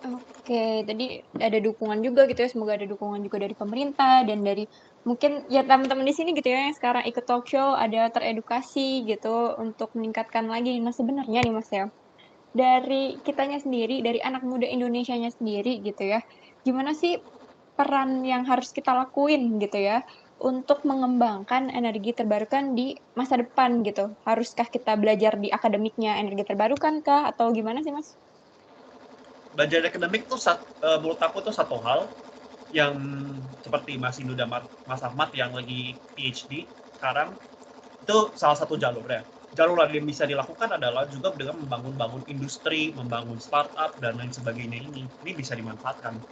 Oke, tadi ada dukungan juga gitu ya, semoga ada dukungan juga dari pemerintah dan dari mungkin ya teman-teman di sini gitu ya, yang sekarang ikut talk show, ada teredukasi gitu untuk meningkatkan lagi. Nah sebenarnya nih Mas ya, dari kitanya sendiri, dari anak muda Indonesianya sendiri gitu ya, gimana sih peran yang harus kita lakuin gitu ya, untuk mengembangkan energi terbarukan di masa depan gitu? Haruskah kita belajar di akademiknya energi terbarukan kah? Atau gimana sih Mas? Belajar akademik tuh menurut aku tuh satu hal yang seperti Mas Indu dan Mas Ahmad yang lagi PhD sekarang, itu salah satu jalur ya. Jalur yang bisa dilakukan adalah juga dengan membangun industri, membangun startup dan lain sebagainya ini bisa dimanfaatkan.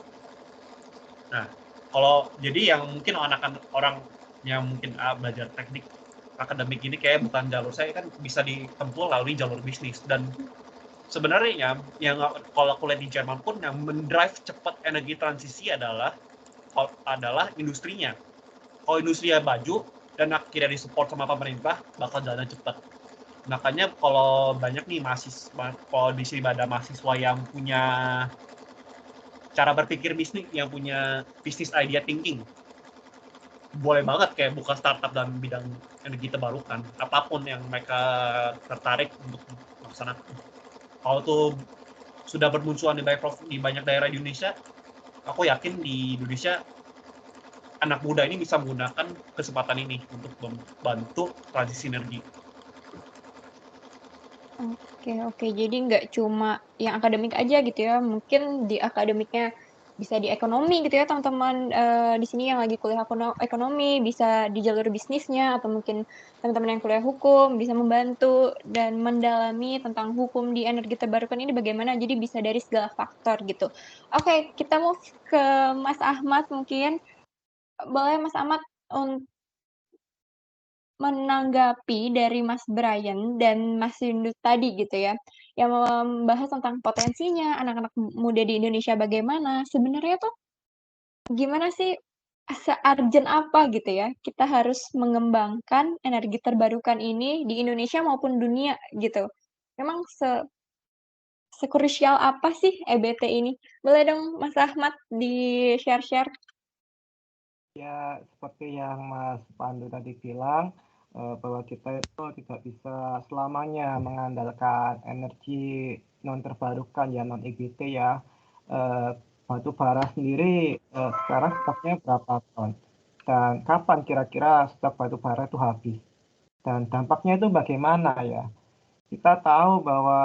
Nah, kalau jadi yang mungkin orang yang mungkin belajar teknik akademik ini kayak bukan jalur saya, kan bisa ditempuh melalui jalur bisnis. Dan sebenarnya yang kalau aku lihat di Jerman pun yang mendrive cepat energi transisi adalah industrinya. Kalau industrinya maju dan akhirnya disupport sama pemerintah, bakal jalan cepat. Makanya kalau banyak nih kalau di sini ada mahasiswa yang punya cara berpikir bisnis, yang punya bisnis idea thinking, boleh banget kayak buka startup dalam bidang energi terbarukan, apapun yang mereka tertarik untuk melaksanakan. Kalau tuh sudah bermunculan di banyak daerah di Indonesia, aku yakin di Indonesia anak muda ini bisa menggunakan kesempatan ini untuk membantu transisi energi. Oke, jadi nggak cuma yang akademik aja gitu ya, mungkin di akademiknya bisa di ekonomi gitu ya teman-teman, di sini yang lagi kuliah ekonomi, bisa di jalur bisnisnya, atau mungkin teman-teman yang kuliah hukum bisa membantu dan mendalami tentang hukum di energi terbarukan ini bagaimana, jadi bisa dari segala faktor gitu. Oke, kita move ke Mas Ahmad mungkin, boleh Mas Ahmad menanggapi dari Mas Brian dan Mas Yunus tadi gitu ya, yang membahas tentang potensinya anak-anak muda di Indonesia bagaimana, sebenarnya tuh gimana sih, se-urgent apa gitu ya, kita harus mengembangkan energi terbarukan ini di Indonesia maupun dunia gitu? Memang sekrusial apa sih EBT ini? Boleh dong Mas Ahmad di-share-share? Ya, seperti yang Mas Pandu tadi bilang, bahwa kita itu tidak bisa selamanya mengandalkan energi non terbarukan ya, non EBT ya. Batu bara sendiri sekarang stoknya berapa ton? Dan kapan kira-kira stok batu bara itu habis? Dan dampaknya itu bagaimana ya? Kita tahu bahwa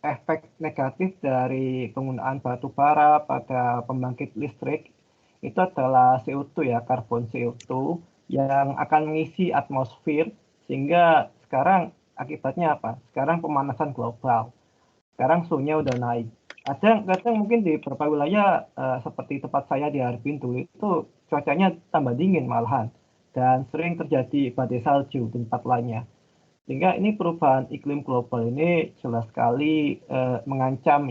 efek negatif dari penggunaan batu bara pada pembangkit listrik itu adalah CO2 ya, karbon CO2 yang akan mengisi atmosfer, sehingga sekarang akibatnya apa? Sekarang pemanasan global. Sekarang suhunya udah naik. Kadang mungkin di beberapa wilayah seperti tempat saya di Harbin dulu itu cuacanya tambah dingin malahan, dan sering terjadi badai salju di tempat lainnya. Sehingga ini perubahan iklim global ini jelas sekali mengancam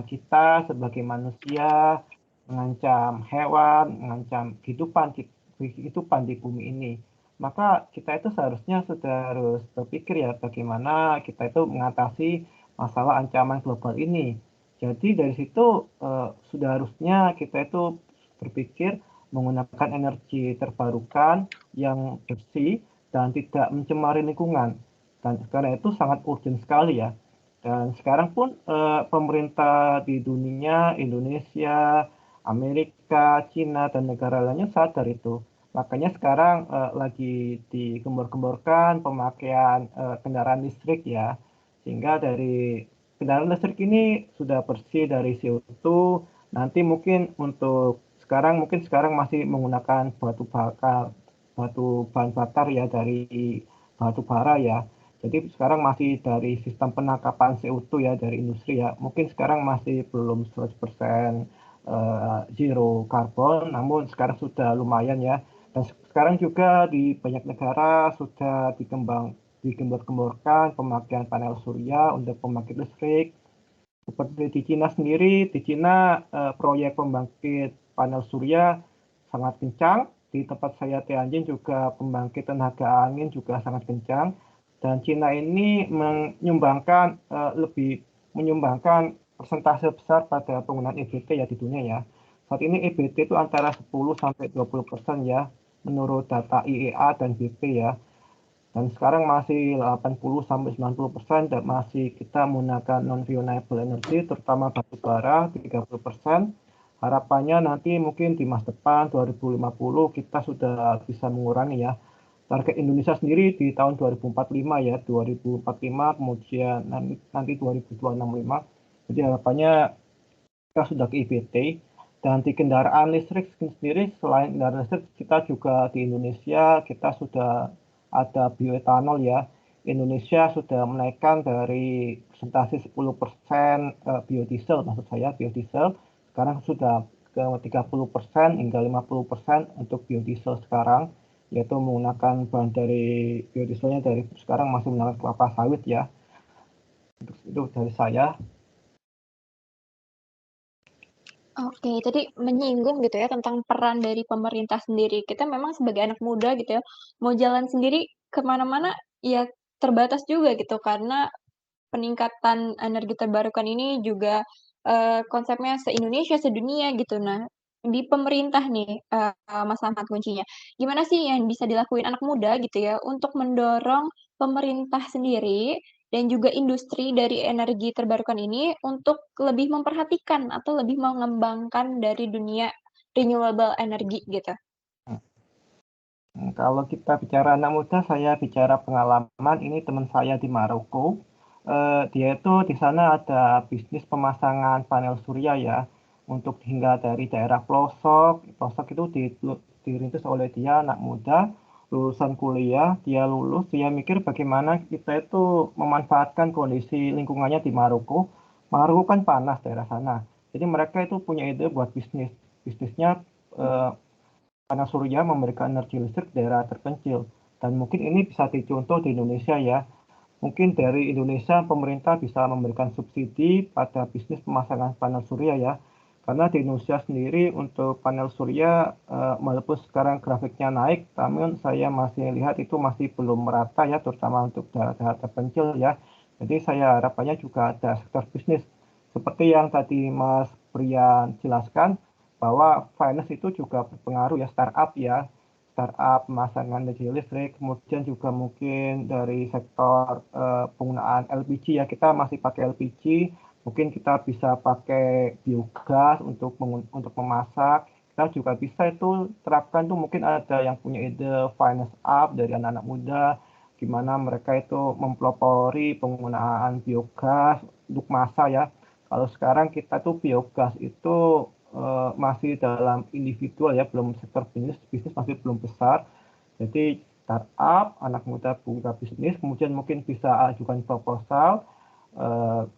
kita sebagai manusia, mengancam hewan, mengancam kehidupan di bumi ini. Maka kita itu seharusnya sudah harus berpikir ya bagaimana kita itu mengatasi masalah ancaman global ini. Jadi dari situ sudah harusnya kita itu berpikir menggunakan energi terbarukan yang bersih dan tidak mencemari lingkungan. Dan karena itu sangat urgent sekali ya. Dan sekarang pun pemerintah di dunia, Indonesia, Amerika, Cina, dan negara lainnya sadar itu. Makanya sekarang lagi digembor-gemborkan pemakaian kendaraan listrik ya. Sehingga dari kendaraan listrik ini sudah bersih dari CO2. Nanti mungkin sekarang masih menggunakan batu bahan bakar ya dari batu bara ya. Jadi sekarang masih dari sistem penangkapan CO2 ya dari industri ya. Mungkin sekarang masih belum 100% zero carbon, namun sekarang sudah lumayan ya. Dan sekarang juga di banyak negara sudah digembor-gemborkan pemakaian panel surya untuk pembangkit listrik. Seperti di Cina sendiri, di Cina proyek pembangkit panel surya sangat kencang. Di tempat saya Tianjin juga pembangkit tenaga angin juga sangat kencang. Dan Cina ini menyumbangkan persentase besar pada penggunaan EBT ya di dunia ya. Saat ini EBT itu antara 10-20% ya, menurut data IEA dan BP ya. Dan sekarang masih 80-90% dan masih kita menggunakan non-renewable energy, terutama batu bara 30%. Harapannya nanti mungkin di masa depan 2050 kita sudah bisa mengurangi ya. Target Indonesia sendiri di tahun 2045 ya, 2045 kemudian nanti 2265. Jadi harapannya kita sudah ke IBT. Dan di kendaraan listrik sendiri, selain kendaraan listrik, kita juga di Indonesia kita sudah ada bioetanol ya. Indonesia sudah menaikkan dari persentase 10% biodiesel, maksud saya biodiesel, sekarang sudah ke 30% hingga 50% untuk biodiesel sekarang, yaitu menggunakan bahan dari biodieselnya dari sekarang masih menggunakan kelapa sawit ya. Itu dari saya. Oke, tadi menyinggung gitu ya tentang peran dari pemerintah sendiri. Kita memang sebagai anak muda gitu ya, mau jalan sendiri kemana-mana ya terbatas juga gitu karena peningkatan energi terbarukan ini juga, konsepnya se-Indonesia, sedunia gitu. Nah, di pemerintah nih, Mas Ahmad kuncinya, gimana sih yang bisa dilakuin anak muda gitu ya untuk mendorong pemerintah sendiri dan juga industri dari energi terbarukan ini untuk lebih memperhatikan atau lebih mengembangkan dari dunia renewable energy gitu? Kalau kita bicara anak muda, saya bicara pengalaman. Ini teman saya di Maroko. Dia itu di sana ada bisnis pemasangan panel surya ya, untuk hingga dari daerah pelosok. Pelosok itu dirintis oleh dia anak muda, lulusan kuliah. Dia lulus, dia mikir bagaimana kita itu memanfaatkan kondisi lingkungannya di Maroko. Maroko kan panas daerah sana. Jadi mereka itu punya ide buat bisnis. Bisnisnya panel surya memberikan energi listrik daerah terpencil. Dan mungkin ini bisa dicontoh di Indonesia ya. Mungkin dari Indonesia pemerintah bisa memberikan subsidi pada bisnis pemasangan panel surya ya. Karena di Indonesia sendiri untuk panel surya walaupun sekarang grafiknya naik, namun saya masih lihat itu masih belum merata ya, terutama untuk daerah-daerah terpencil ya. Jadi saya harapannya juga ada sektor bisnis seperti yang tadi Mas Brian jelaskan, bahwa finance itu juga berpengaruh ya, startup pemasangan energi listrik, kemudian juga mungkin dari sektor penggunaan LPG ya, kita masih pakai LPG, mungkin kita bisa pakai biogas untuk memasak. Kita juga bisa itu terapkan tuh, mungkin ada yang punya ide finance up dari anak-anak muda, gimana mereka itu mempelopori penggunaan biogas untuk masak ya. Kalau sekarang kita tuh biogas itu masih dalam individual ya, belum sektor bisnis masih belum besar. Jadi startup, anak muda buka bisnis, kemudian mungkin bisa ajukan proposal.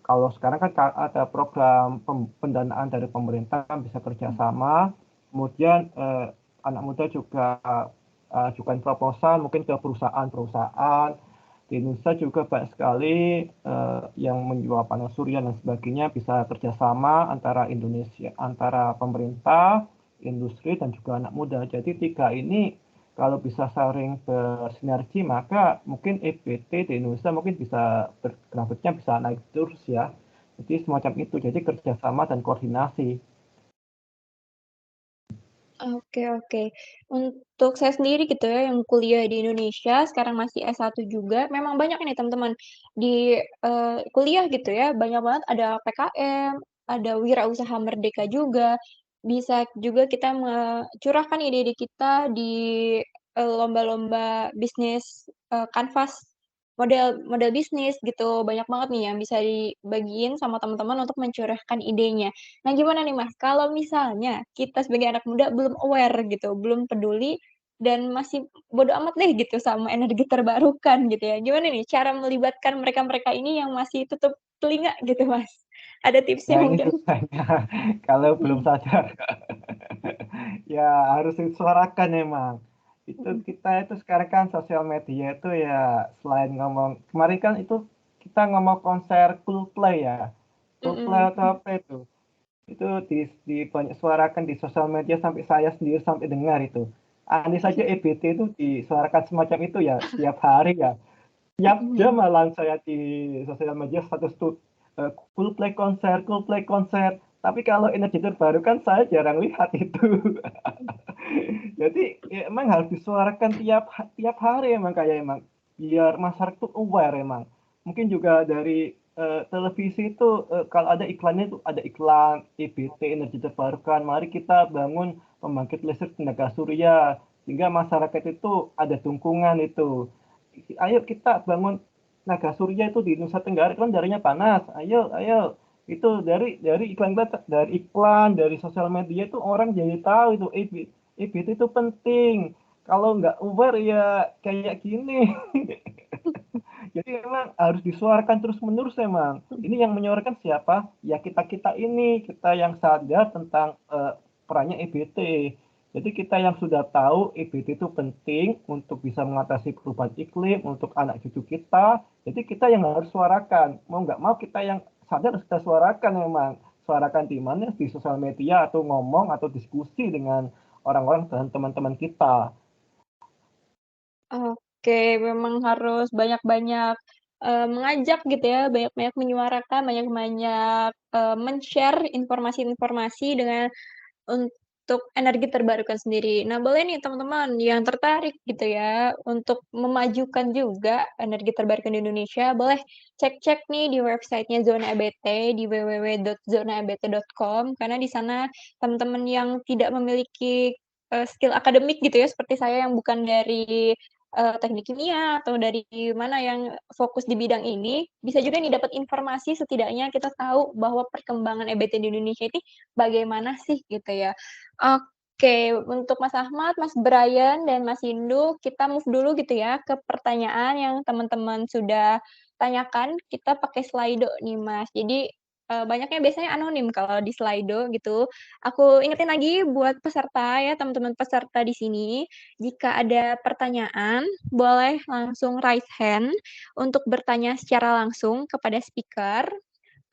Kalau sekarang kan ada program pendanaan dari pemerintah, bisa kerjasama. Kemudian anak muda juga ajukan proposal mungkin ke perusahaan-perusahaan. Di Indonesia juga banyak sekali yang menjual panel surya dan sebagainya, bisa kerjasama antara pemerintah, industri, dan juga anak muda. Jadi tiga ini kalau bisa saling bersinergi, maka mungkin EBT di Indonesia mungkin bisa grafiknya bisa naik terus ya. Jadi semacam itu, jadi kerjasama dan koordinasi. Oke oke. Untuk saya sendiri gitu ya, yang kuliah di Indonesia, sekarang masih S1 juga, memang banyak nih teman-teman di, kuliah gitu ya, banyak banget ada PKM, ada Wirausaha Merdeka juga, bisa juga kita curahkan ide-ide kita di, lomba-lomba bisnis, Canvas, model model bisnis gitu, banyak banget nih yang bisa dibagiin sama teman-teman untuk mencurahkan idenya. Nah, gimana nih, Mas, kalau misalnya kita sebagai anak muda belum aware gitu, belum peduli dan masih bodo amat deh gitu sama energi terbarukan gitu ya. Gimana nih cara melibatkan mereka-mereka ini yang masih tutup telinga gitu, Mas? Ada tipsnya Nah, ini mungkin? susahnya kalau belum Mhm, sadar. Ya, harus disuarakan emang. Itu mhm, kita itu sekarang kan sosial media itu ya selain ngomong, kemarin kan itu kita ngomong konser Coldplay ya. Coldplay mhm, atau apa itu? Itu di banyak suarakan di sosial media sampai saya sendiri sampai dengar itu. Andai saja EBT itu disuarakan semacam itu ya tiap hari ya. Tiap jam mhm. malah saya di sosial media status tuh Coldplay konser. Tapi kalau energi terbarukan saya jarang lihat itu. Jadi ya emang harus disuarakan tiap hari emang kayak emang biar masyarakat tuh aware emang. Mungkin juga dari televisi itu kalau ada iklannya itu ada iklan EBT energi terbarukan. Mari kita bangun pembangkit listrik tenaga surya sehingga masyarakat itu ada dukungan itu. Ayo kita bangun tenaga surya itu di Nusa Tenggara kan darinya panas. Ayo, ayo itu dari iklan dari sosial media itu orang jadi tahu itu EBT itu penting. Kalau nggak aware ya kayak gini. Jadi memang harus disuarakan terus-menerus emang. Ini yang menyuarakan siapa? Ya kita-kita ini, kita yang sadar tentang perannya EBT. Jadi kita yang sudah tahu EBT itu penting untuk bisa mengatasi perubahan iklim, untuk anak cucu kita. Jadi kita yang harus suarakan. Mau nggak mau kita yang sadar harus kita suarakan memang. Suarakan di mana? Di sosial media atau ngomong atau diskusi dengan orang-orang dan teman-teman kita. Oke, memang harus banyak-banyak, mengajak gitu ya, banyak-banyak menyuarakan, banyak-banyak, men-share informasi-informasi dengan untuk energi terbarukan sendiri. Nah, boleh nih teman-teman yang tertarik gitu ya, untuk memajukan juga energi terbarukan di Indonesia, boleh cek-cek nih di websitenya Zona EBT di www.zonaebt.com karena di sana teman-teman yang tidak memiliki, skill akademik gitu ya, seperti saya yang bukan dari, teknik kimia atau dari mana yang fokus di bidang ini, bisa juga nih dapat informasi setidaknya kita tahu bahwa perkembangan EBT di Indonesia ini bagaimana sih gitu ya. Oke, untuk Mas Ahmad, Mas Brian, dan Mas Hindu, kita move dulu gitu ya ke pertanyaan yang teman-teman sudah tanyakan. Kita pakai Slido nih, Mas. Jadi, banyaknya biasanya anonim kalau di Slido gitu. Aku ingetin lagi buat peserta ya, teman-teman peserta di sini, jika ada pertanyaan, boleh langsung raise hand untuk bertanya secara langsung kepada speaker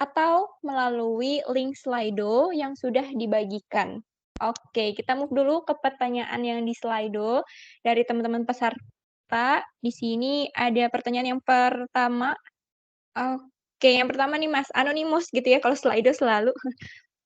atau melalui link Slido yang sudah dibagikan. Oke, kita move dulu ke pertanyaan yang di Slido dari teman-teman peserta. Di sini ada pertanyaan yang pertama. Oke, yang pertama nih Mas, anonimus gitu ya kalau Slido selalu.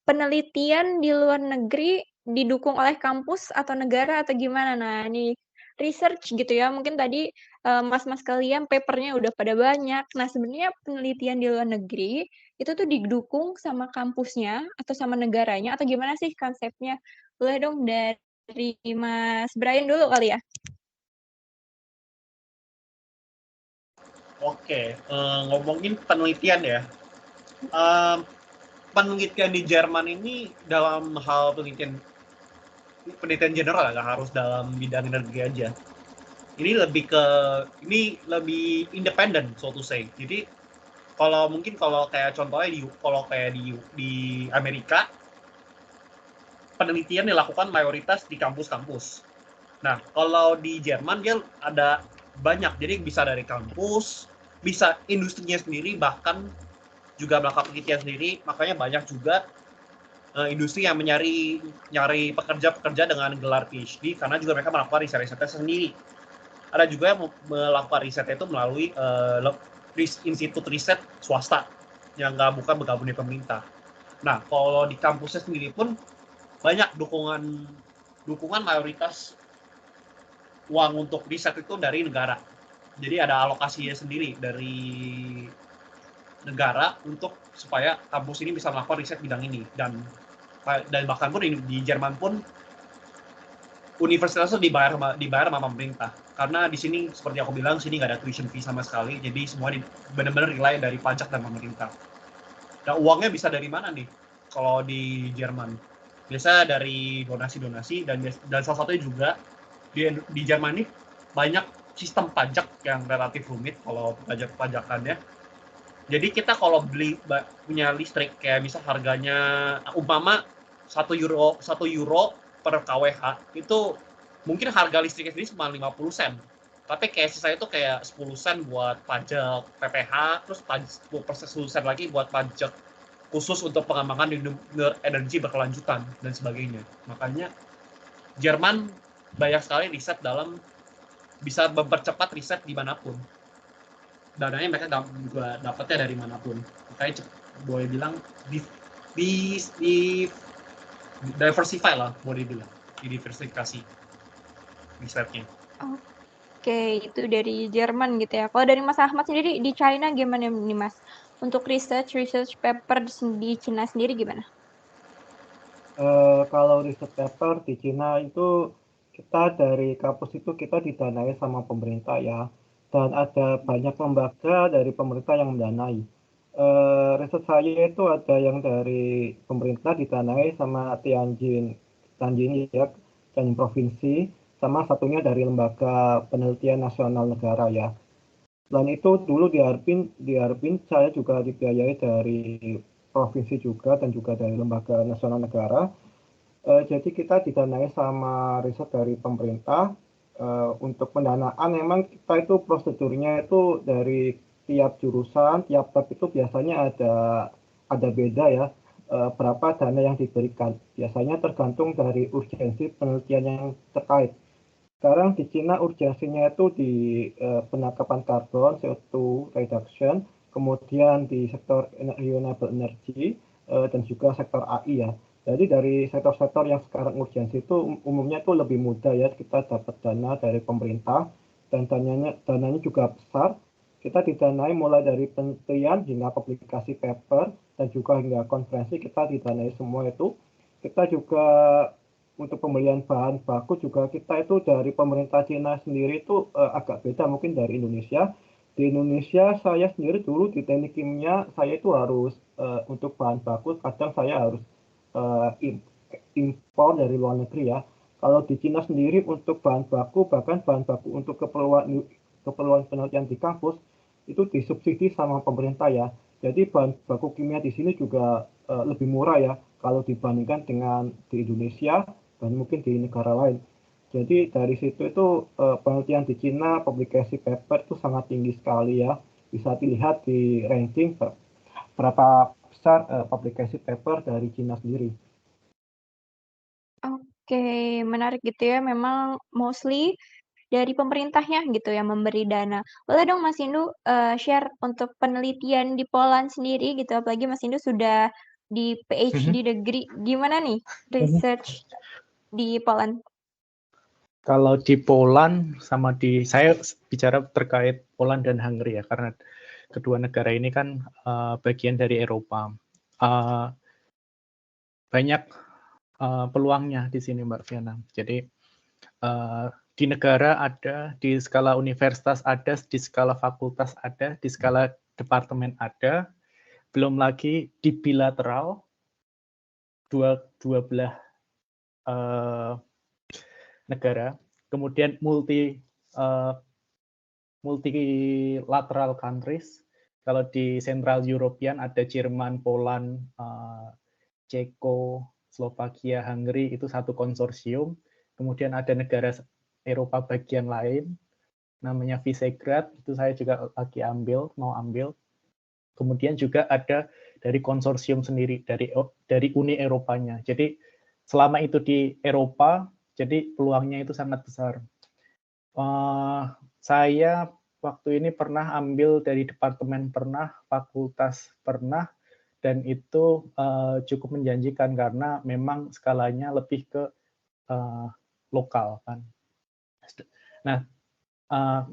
Penelitian di luar negeri didukung oleh kampus atau negara atau gimana? Nah, ini research gitu ya, mungkin tadi, mas-mas kalian paper-nya udah pada banyak. Nah, sebenarnya penelitian di luar negeri, itu tuh didukung sama kampusnya atau sama negaranya atau gimana sih konsepnya? Boleh dong dari Mas Brian dulu kali ya? Oke, ngomongin penelitian ya. Eee, Penelitian di Jerman ini dalam hal penelitian general ya, nggak harus dalam bidang energi aja. Ini lebih independen, so to say. Jadi kalau kayak contohnya kalau kayak di Amerika, penelitian dilakukan mayoritas di kampus-kampus. Nah, kalau di Jerman dia ada banyak, jadi bisa dari kampus, bisa industrinya sendiri, bahkan juga melakukan penelitian sendiri. Makanya banyak juga industri yang nyari pekerja-pekerja dengan gelar PhD karena juga mereka melakukan riset-risetnya sendiri. Ada juga yang melakukan risetnya itu melalui institut riset swasta yang bukan bergabung di pemerintah. Nah, kalau di kampusnya sendiri pun banyak dukungan dukungan mayoritas uang untuk riset itu dari negara. Jadi ada alokasinya sendiri dari negara untuk supaya kampus ini bisa melakukan riset bidang ini. Dan bahkan pun di Jerman pun universitas itu dibayar sama pemerintah. Karena di sini seperti aku bilang, sini nggak ada tuition fee sama sekali. Jadi semua benar-benar rely dari pajak dan pemerintah. Nah, uangnya bisa dari mana nih? Kalau di Jerman, biasa dari donasi-donasi dan salah satunya juga di Jerman ini banyak sistem pajak yang relatif rumit kalau pajakannya. Jadi kita kalau punya listrik kayak misal harganya umpama 1 euro per kWh itu mungkin harga listriknya sendiri cuma 50 sen. Tapi kayak sisa itu kayak 10 sen buat pajak PPH, terus 10 sen lagi buat pajak khusus untuk pengembangan energi berkelanjutan dan sebagainya. Makanya Jerman banyak sekali riset bisa mempercepat riset dimanapun. Dananya mereka juga dapatnya dari manapun. Makanya boleh bilang di diversify lah, boleh bilang diversifikasi risetnya. Oke, itu dari Jerman gitu ya. Kalau dari Mas Ahmad sendiri di China gimana nih Mas? Untuk research paper di Cina sendiri gimana? Kalau research paper di Cina itu kita dari kampus itu kita didanai sama pemerintah ya, dan ada banyak lembaga dari pemerintah yang mendanai. Riset saya itu ada yang dari pemerintah didanai sama Tianjin ya, Tianjin provinsi, sama satunya dari lembaga penelitian nasional negara ya. Selain itu dulu di Harbin saya juga dibiayai dari provinsi juga dan juga dari lembaga nasional negara. Jadi kita didanai sama riset dari pemerintah. Untuk pendanaan memang kita itu prosedurnya itu dari tiap jurusan, tiap tab itu biasanya ada beda ya, berapa dana yang diberikan. Biasanya tergantung dari urgensi penelitian yang terkait. Sekarang di Cina urgensinya itu di penangkapan karbon, CO2 reduction, kemudian di sektor renewable energy, dan juga sektor AI ya. Jadi dari sektor-sektor yang sekarang urgensi itu umumnya itu lebih mudah ya, kita dapat dana dari pemerintah dan dananya juga besar. Kita didanai mulai dari penelitian hingga publikasi paper dan juga hingga konferensi kita didanai semua itu. Kita juga untuk pembelian bahan baku juga kita itu dari pemerintah Cina sendiri itu agak beda mungkin dari Indonesia. Di Indonesia saya sendiri dulu di teknik kimia saya itu harus untuk bahan baku kadang saya harus impor dari luar negeri ya. Kalau di Cina sendiri untuk bahan baku bahkan bahan baku untuk keperluan penelitian di kampus itu disubsidi sama pemerintah ya. Jadi bahan baku kimia di sini juga lebih murah ya kalau dibandingkan dengan di Indonesia dan mungkin di negara lain. Jadi dari situ itu penelitian di Cina, publikasi paper itu sangat tinggi sekali ya. Bisa dilihat di ranking berapa besar publikasi paper dari Cina sendiri. Oke, menarik gitu ya. Memang mostly dari pemerintahnya gitu yang memberi dana. Boleh dong Mas Indu share untuk penelitian di Poland sendiri gitu, apalagi Mas Indu sudah di PhD degree, gimana nih research di Poland? Kalau di Poland saya bicara terkait Poland dan Hungary ya, karena kedua negara ini kan bagian dari Eropa. Banyak peluangnya di sini Mbak Fiana. Jadi di negara ada, di skala universitas ada, di skala fakultas ada, di skala departemen ada, belum lagi di bilateral dua belah negara, kemudian multilateral countries. Kalau di Central European ada Jerman, Poland, Ceko, Slovakia, Hungary itu satu konsorsium. Kemudian ada negara Eropa bagian lain, namanya Visegrad, itu saya juga lagi mau ambil. Kemudian juga ada dari konsorsium sendiri, dari Uni Eropanya. Jadi selama itu di Eropa, jadi peluangnya itu sangat besar. Saya waktu ini pernah ambil dari departemen pernah, fakultas pernah, dan itu cukup menjanjikan karena memang skalanya lebih ke lokal kan. Nah,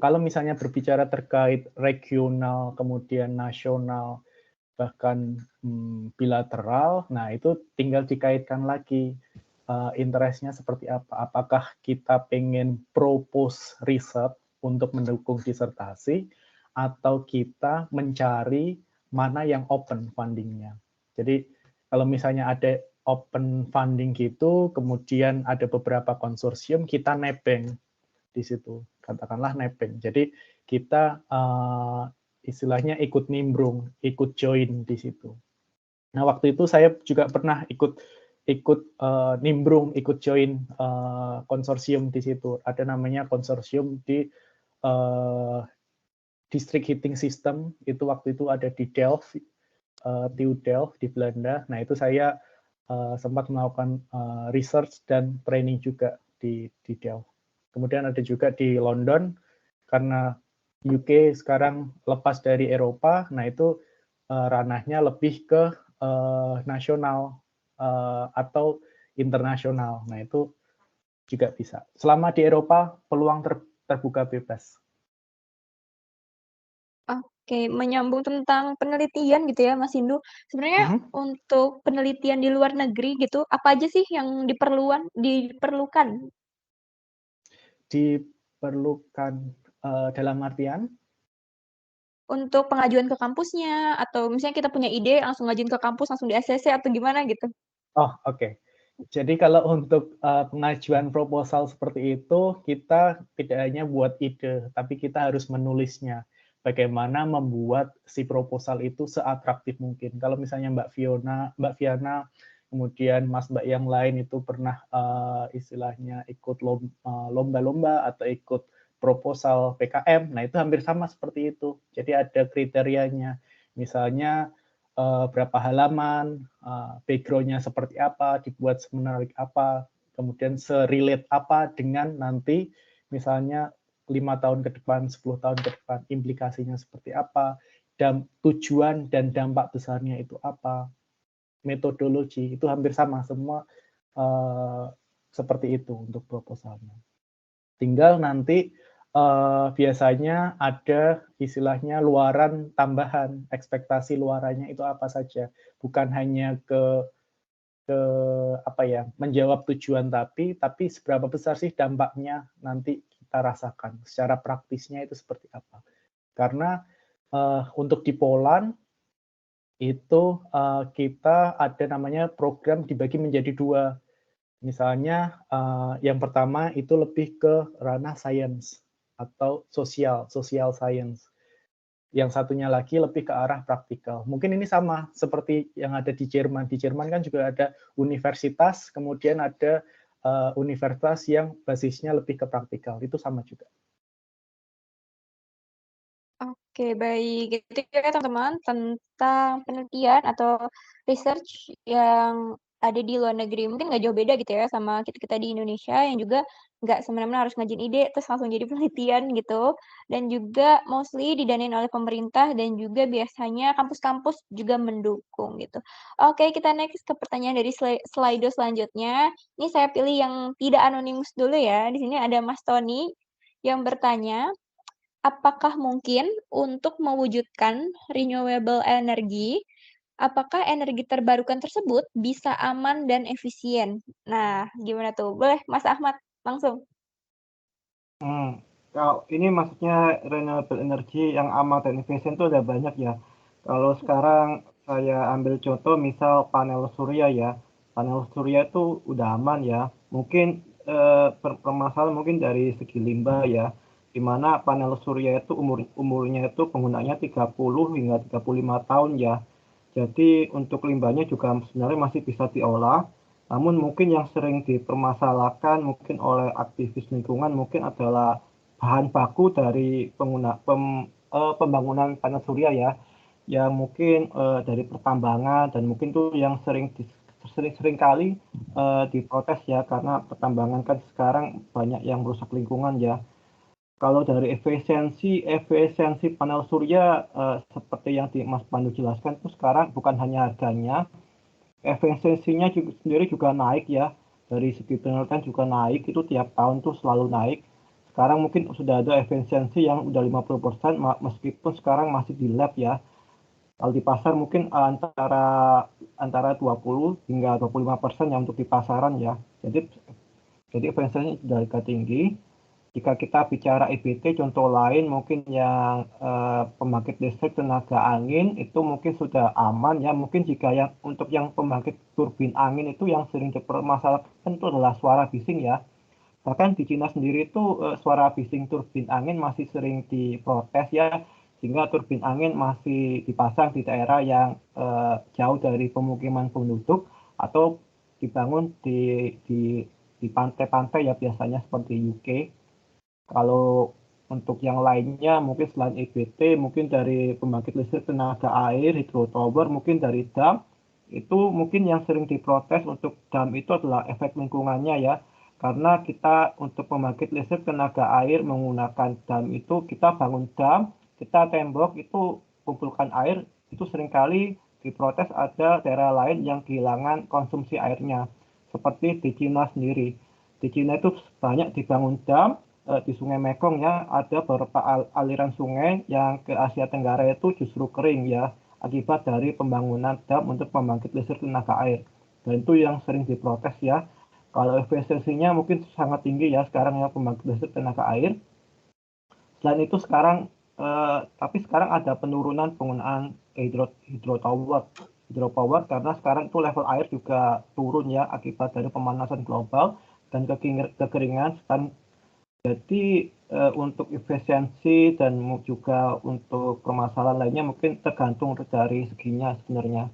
kalau misalnya berbicara terkait regional, kemudian nasional, bahkan bilateral, nah itu tinggal dikaitkan lagi interestnya seperti apa. Apakah kita pengen propose riset untuk mendukung disertasi, atau kita mencari mana yang open fundingnya. Jadi kalau misalnya ada open funding gitu, kemudian ada beberapa konsorsium, kita nebeng di situ, katakanlah nebeng. Jadi kita istilahnya ikut nimbrung, ikut join di situ. Nah, waktu itu saya juga pernah ikut nimbrung, ikut join konsorsium di situ. Ada namanya konsorsium di District Heating System, itu waktu itu ada di Delft, TU Delft di Belanda. Nah, itu saya sempat melakukan research dan training juga di Delft. Kemudian ada juga di London, karena UK sekarang lepas dari Eropa, nah itu ranahnya lebih ke nasional atau internasional. Nah, itu juga bisa. Selama di Eropa, peluang terbuka bebas. Oke, menyambung tentang penelitian gitu ya, Mas Hindu. Sebenarnya untuk penelitian di luar negeri gitu, apa aja sih yang diperlukan? Diperlukan dalam artian? Untuk pengajuan ke kampusnya, atau misalnya kita punya ide, langsung ngajuin ke kampus, langsung di ACC atau gimana gitu? Oh, oke. Jadi kalau untuk pengajuan proposal seperti itu, kita tidak hanya buat ide, tapi kita harus menulisnya. Bagaimana membuat si proposal itu seatraktif mungkin. Kalau misalnya Mbak Fiana, kemudian Mbak yang lain itu pernah istilahnya ikut lomba-lomba atau ikut proposal PKM, nah itu hampir sama seperti itu. Jadi ada kriterianya. Misalnya berapa halaman, background-nya seperti apa, dibuat semenarik apa, kemudian serelate apa dengan nanti misalnya 5 tahun ke depan, 10 tahun ke depan, implikasinya seperti apa, dan tujuan dan dampak besarnya itu apa, metodologi, itu hampir sama, semua seperti itu untuk proposalnya. Tinggal nanti biasanya ada istilahnya luaran tambahan, ekspektasi luarannya itu apa saja, bukan hanya ke apa ya, menjawab tujuan tapi seberapa besar sih dampaknya nanti kita rasakan, secara praktisnya itu seperti apa. Karena untuk di Poland itu kita ada namanya program dibagi menjadi 2. Misalnya yang pertama itu lebih ke ranah science atau social science. Yang satunya lagi lebih ke arah praktikal. Mungkin ini sama seperti yang ada di Jerman. Di Jerman kan juga ada universitas, kemudian ada universitas yang basisnya lebih ke praktikal. Itu sama juga. Oke, baik. Itu ya teman-teman tentang penelitian atau research yang ada di luar negeri. Mungkin nggak jauh beda gitu ya sama kita di Indonesia yang juga nggak semena-mena harus ngajuin ide terus langsung jadi penelitian gitu. Dan juga mostly didanain oleh pemerintah dan juga biasanya kampus-kampus juga mendukung gitu. Oke, kita next ke pertanyaan dari slide selanjutnya. Ini saya pilih yang tidak anonimus dulu ya. Di sini ada Mas Tony yang bertanya, apakah mungkin untuk mewujudkan renewable energy, apakah energi terbarukan tersebut bisa aman dan efisien? Nah, gimana tuh? Boleh Mas Ahmad langsung. Kalau ini maksudnya renewable energy yang aman dan efisien itu ada banyak ya. Kalau sekarang saya ambil contoh misal panel surya ya. Panel surya itu udah aman ya. Mungkin permasalahan mungkin dari segi limbah ya. Di mana panel surya itu umurnya itu penggunanya 30 hingga 35 tahun ya. Jadi untuk limbahnya juga sebenarnya masih bisa diolah. Namun mungkin yang sering dipermasalahkan mungkin oleh aktivis lingkungan mungkin adalah bahan baku dari pembangunan panel surya ya, yang mungkin dari pertambangan dan mungkin tuh yang sering kali diprotes ya, karena pertambangan kan sekarang banyak yang merusak lingkungan ya. Kalau dari efisiensi panel surya seperti yang Mas Pandu jelaskan itu sekarang bukan hanya harganya, efisiensinya sendiri juga naik ya. dari segi penelitian juga naik, itu tiap tahun tuh selalu naik. Sekarang mungkin sudah ada efisiensi yang udah 50%, meskipun sekarang masih di lab ya. Kalau di pasar mungkin antara 20 hingga 25% yang untuk di pasaran ya. Jadi efisiensinya sudah agak tinggi. Jika kita bicara EBT, contoh lain mungkin yang pembangkit listrik tenaga angin itu mungkin sudah aman ya. Mungkin jika untuk yang pembangkit turbin angin itu yang sering dipermasalahkan itu adalah suara bising ya. Bahkan di Cina sendiri itu suara bising turbin angin masih sering diprotes ya, sehingga turbin angin masih dipasang di daerah yang jauh dari pemukiman penduduk atau dibangun di pantai-pantai ya, biasanya seperti UK. Kalau untuk yang lainnya mungkin selain EBT, mungkin dari pembangkit listrik tenaga air, hidrotower, mungkin dari dam, itu mungkin yang sering diprotes untuk dam itu adalah efek lingkungannya ya. Karena kita untuk pembangkit listrik tenaga air menggunakan dam itu, kita bangun dam, kita tembok itu kumpulkan air, itu seringkali diprotes ada daerah lain yang kehilangan konsumsi airnya. Seperti di Cina sendiri. Di Cina itu banyak dibangun dam, di Sungai Mekong ya, ada beberapa aliran sungai yang ke Asia Tenggara itu justru kering ya, akibat dari pembangunan dam untuk pembangkit listrik tenaga air. Dan itu yang sering diprotes ya. Kalau efisiensinya mungkin sangat tinggi ya sekarang ya pembangkit listrik tenaga air. Selain itu sekarang, tapi sekarang ada penurunan penggunaan hidropower karena sekarang itu level air juga turun ya akibat dari pemanasan global dan kekeringan. Jadi untuk efisiensi dan juga untuk permasalahan lainnya mungkin tergantung dari seginya sebenarnya.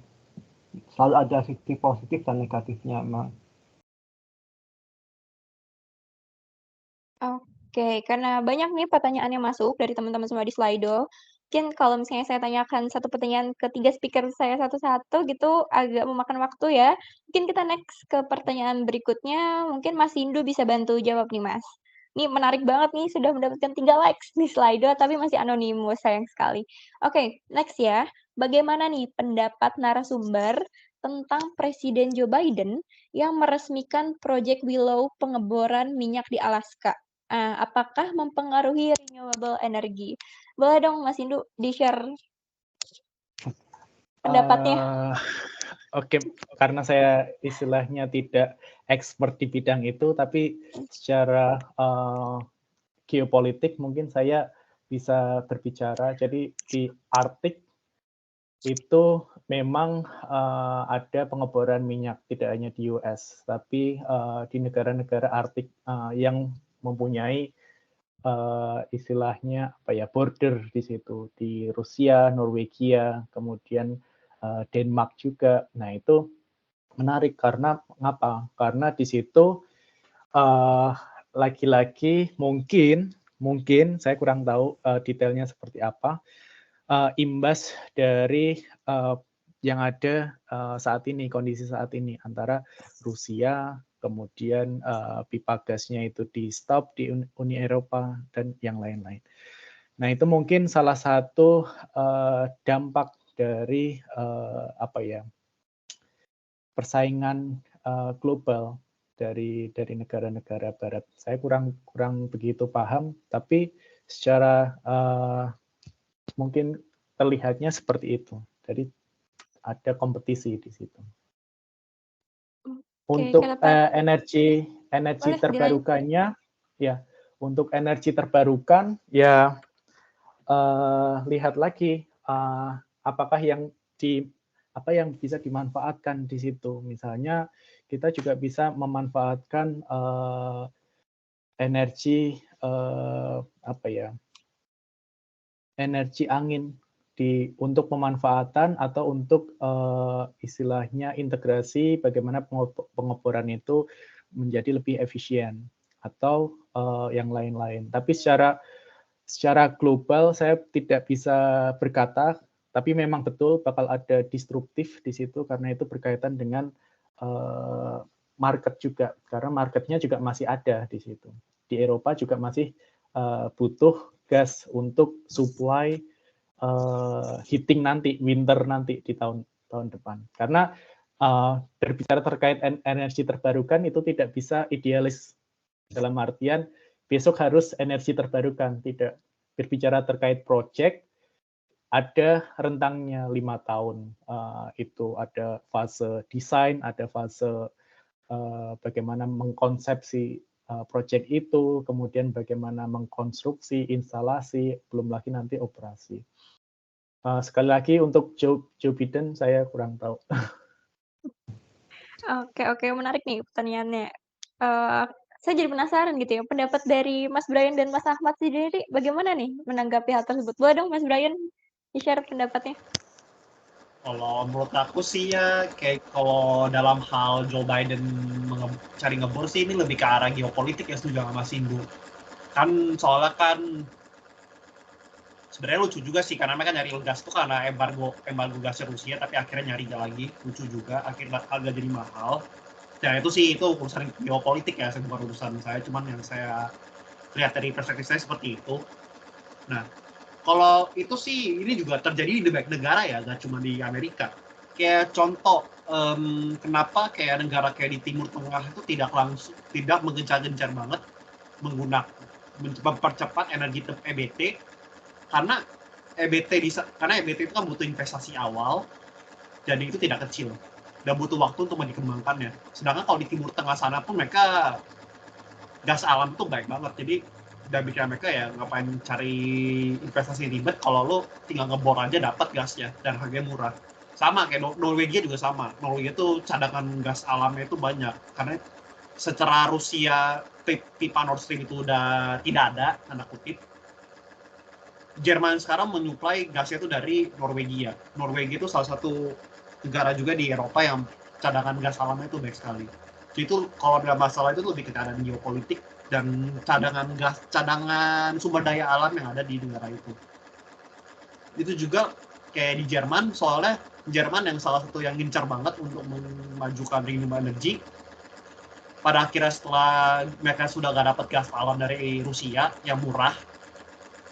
Selalu ada sisi positif dan negatifnya memang. Oke, karena banyak nih pertanyaan yang masuk dari teman-teman semua di Slido. Mungkin kalau misalnya saya tanyakan satu pertanyaan ke 3 speaker saya satu-satu gitu agak memakan waktu ya. Mungkin kita next ke pertanyaan berikutnya, mungkin Mas Hindu bisa bantu jawab nih, Mas. Ini menarik banget nih, sudah mendapatkan 3 likes di Slido tapi masih anonimus, sayang sekali. Oke, next ya. Bagaimana nih pendapat narasumber tentang Presiden Joe Biden yang meresmikan proyek Willow pengeboran minyak di Alaska? Apakah mempengaruhi renewable energy? Boleh dong Mas Hindu di-share pendapatnya. Oke, karena saya istilahnya tidak expert di bidang itu, tapi secara geopolitik mungkin saya bisa berbicara. Jadi di Arktik itu memang ada pengeboran minyak, tidak hanya di US, tapi di negara-negara Arktik yang mempunyai istilahnya apa ya, border di situ, di Rusia, Norwegia, kemudian Denmark juga. Nah itu menarik karena ngapa? Karena di situ lagi-lagi mungkin saya kurang tahu detailnya seperti apa, imbas dari yang ada saat ini, kondisi saat ini antara Rusia, kemudian pipa gasnya itu di stop di Uni Eropa dan yang lain-lain. Nah itu mungkin salah satu dampak dari apa ya, persaingan global dari negara-negara Barat. Saya kurang begitu paham, tapi secara mungkin terlihatnya seperti itu. Jadi ada kompetisi di situ. Untuk energi terbarukannya, ya untuk energi terbarukan ya lihat lagi apakah yang bisa dimanfaatkan di situ. Misalnya kita juga bisa memanfaatkan energi energi angin untuk pemanfaatan atau untuk istilahnya integrasi bagaimana pengeboran itu menjadi lebih efisien atau yang lain-lain. Tapi secara global saya tidak bisa berkata, tapi memang betul bakal ada disruptif di situ karena itu berkaitan dengan market juga, karena marketnya juga masih ada di situ. Di Eropa juga masih butuh gas untuk supply heating nanti, winter nanti di tahun depan. Karena berbicara terkait energi terbarukan itu tidak bisa idealis, dalam artian besok harus energi terbarukan, tidak. Berbicara terkait project, ada rentangnya 5 tahun. Itu ada fase desain, ada fase bagaimana mengkonsepsi project itu, kemudian bagaimana mengkonstruksi, instalasi, belum lagi nanti operasi. Sekali lagi untuk Joe Biden saya kurang tahu. Oke, menarik nih pertanyaannya. Saya jadi penasaran gitu ya, pendapat dari Mas Brian dan Mas Ahmad sendiri bagaimana nih menanggapi hal tersebut? Boleh dong Mas Brian di-share pendapatnya? Kalau menurut aku sih ya, kayak kalau dalam hal Joe Biden cari ngebor sih ini lebih ke arah geopolitik ya, setuju sama Mas Indu. Kan soalnya kan sebenarnya lucu juga sih, karena mereka nyari gas tuh karena embargo gasnya Rusia, tapi akhirnya nyari lagi, lucu juga, akhirnya harga jadi mahal. Dan itu sih, itu urusan geopolitik ya, bukan urusan saya, cuman yang saya lihat dari perspektif saya seperti itu. Nah, kalau itu sih, ini juga terjadi di banyak negara ya, gak cuma di Amerika. Kayak contoh, kenapa kayak negara kayak di Timur Tengah itu tidak menggencar-gencar banget mempercepat energi EBT, karena EBT itu kan butuh investasi awal, dan itu tidak kecil, dan butuh waktu untuk dikembangkannya. Sedangkan kalau di Timur Tengah sana pun mereka gas alam itu baik banget, jadi dan bikin mereka ya ngapain cari investasi ribet kalau lo tinggal ngebor aja dapat gasnya dan harganya murah. Sama kayak Norwegia juga sama. Norwegia tuh cadangan gas alamnya itu banyak, karena secara Rusia pipa Nord Stream itu udah tidak ada, tanda kutip. Jerman sekarang menyuplai gasnya itu dari Norwegia. Norwegia itu salah satu negara juga di Eropa yang cadangan gas alamnya itu baik sekali. Jadi itu kalau ada masalah itu lebih ke keadaan geopolitik dan cadangan sumber daya alam yang ada di negara itu. Itu juga kayak di Jerman, soalnya Jerman yang salah satu yang gencar banget untuk memajukan renewable energy. Pada akhirnya setelah mereka sudah gak dapat gas alam dari Rusia yang murah,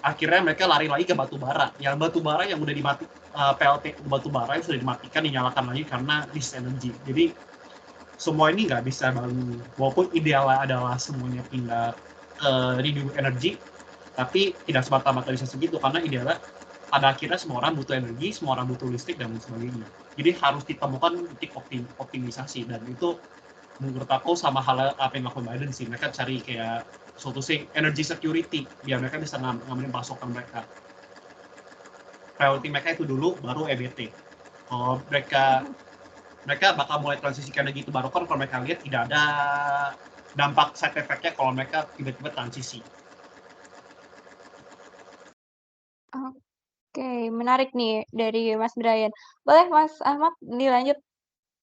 akhirnya mereka lari lagi ke batu bara. Yang batu bara yang udah PLT batu bara yang sudah dimatikan, dinyalakan lagi karena this energy. Jadi semua ini nggak bisa bangun, walaupun idealnya adalah semuanya pindah ke renewable energy, tapi tidak semata-mata bisa segitu, karena idealnya pada akhirnya semua orang butuh energi, semua orang butuh listrik dan sebagainya. Jadi harus ditemukan titik optimisasi, dan itu menurut aku sama hal apa yang dilakukan Biden sih. Mereka cari kayak suatu energy security biar mereka bisa ngamanin pasokan mereka. Priority mereka itu dulu, baru EBT. Kalau mereka bakal mulai transisi ke energi terbarukan kalau mereka lihat tidak ada dampak side effect-nya kalau mereka tiba-tiba transisi. Oke, menarik nih dari Mas Brian. Boleh Mas Ahmad dilanjut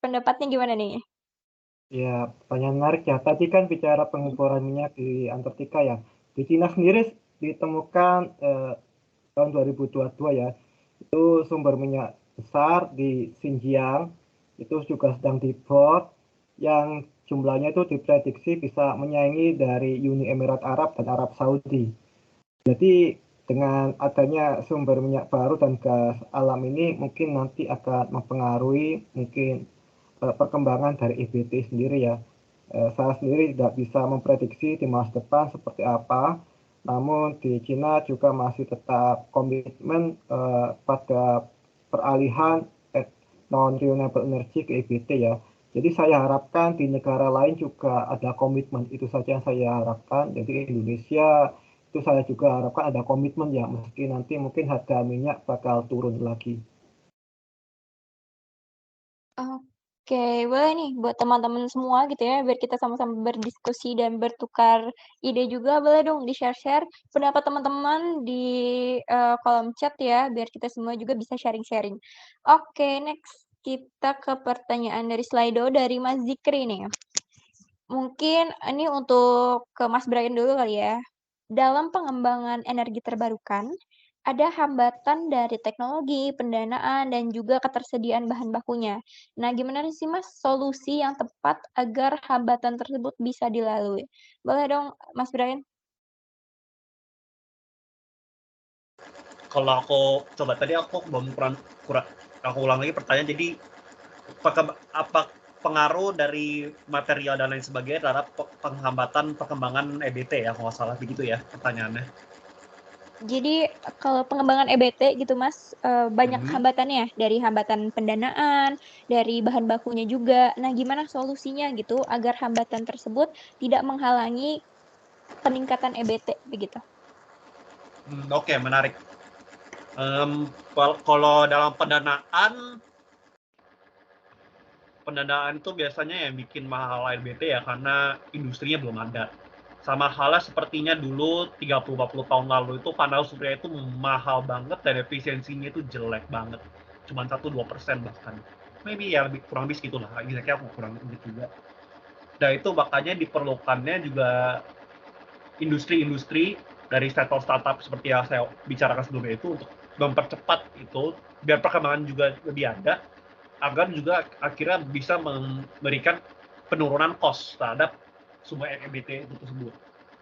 pendapatnya gimana nih? Ya, pertanyaan menarik ya. Tadi kan bicara pengukuran minyak di Antartika ya. Di Cina sendiri ditemukan tahun 2022 ya. Itu sumber minyak besar di Xinjiang. Itu juga sedang dibor, yang jumlahnya itu diprediksi bisa menyaingi dari Uni Emirat Arab dan Arab Saudi. Jadi dengan adanya sumber minyak baru dan gas alam ini mungkin nanti akan mempengaruhi mungkin perkembangan dari EBT sendiri ya. Saya sendiri tidak bisa memprediksi di masa depan seperti apa, namun di Cina juga masih tetap komitmen pada peralihan non-renewable energy ke EBT ya. Jadi saya harapkan di negara lain juga ada komitmen, itu saja yang saya harapkan. Jadi Indonesia itu saya juga harapkan ada komitmen ya, meski nanti mungkin harga minyak bakal turun lagi. Oke, boleh nih buat teman-teman semua gitu ya, biar kita sama-sama berdiskusi dan bertukar ide juga, boleh dong di-share-share pendapat teman-teman di kolom chat ya, biar kita semua juga bisa sharing-sharing. Oke, next kita ke pertanyaan dari Slido dari Mas Zikri nih. Mungkin ini untuk ke Mas Brian dulu kali ya. Dalam pengembangan energi terbarukan, ada hambatan dari teknologi, pendanaan, dan juga ketersediaan bahan bakunya. Nah, gimana sih Mas solusi yang tepat agar hambatan tersebut bisa dilalui? Boleh dong Mas Brian? Kalau aku coba tadi aku belum kurang aku ulang lagi pertanyaan. Jadi apa pengaruh dari material dan lain sebagainya terhadap penghambatan perkembangan EBT ya, kalau nggak salah begitu ya pertanyaannya. Jadi kalau pengembangan EBT gitu Mas, banyak hambatannya, dari hambatan pendanaan, dari bahan bakunya juga. Nah, gimana solusinya gitu agar hambatan tersebut tidak menghalangi peningkatan EBT begitu? Oke, menarik. Kalau dalam pendanaan itu biasanya yang bikin mahal EBT ya karena industrinya belum ada. Sama halnya sepertinya dulu 30-40 tahun lalu itu panel surya itu mahal banget dan efisiensinya itu jelek banget. Cuma 1-2% bahkan. Maybe ya kurang lebih segitulah. Exactly aku kurang lebih juga. Dan itu makanya diperlukannya juga industri-industri dari sektor startup seperti yang saya bicarakan sebelumnya itu untuk mempercepat itu biar perkembangan juga lebih ada agar juga akhirnya bisa memberikan penurunan cost terhadap sumber EBT itu tersebut.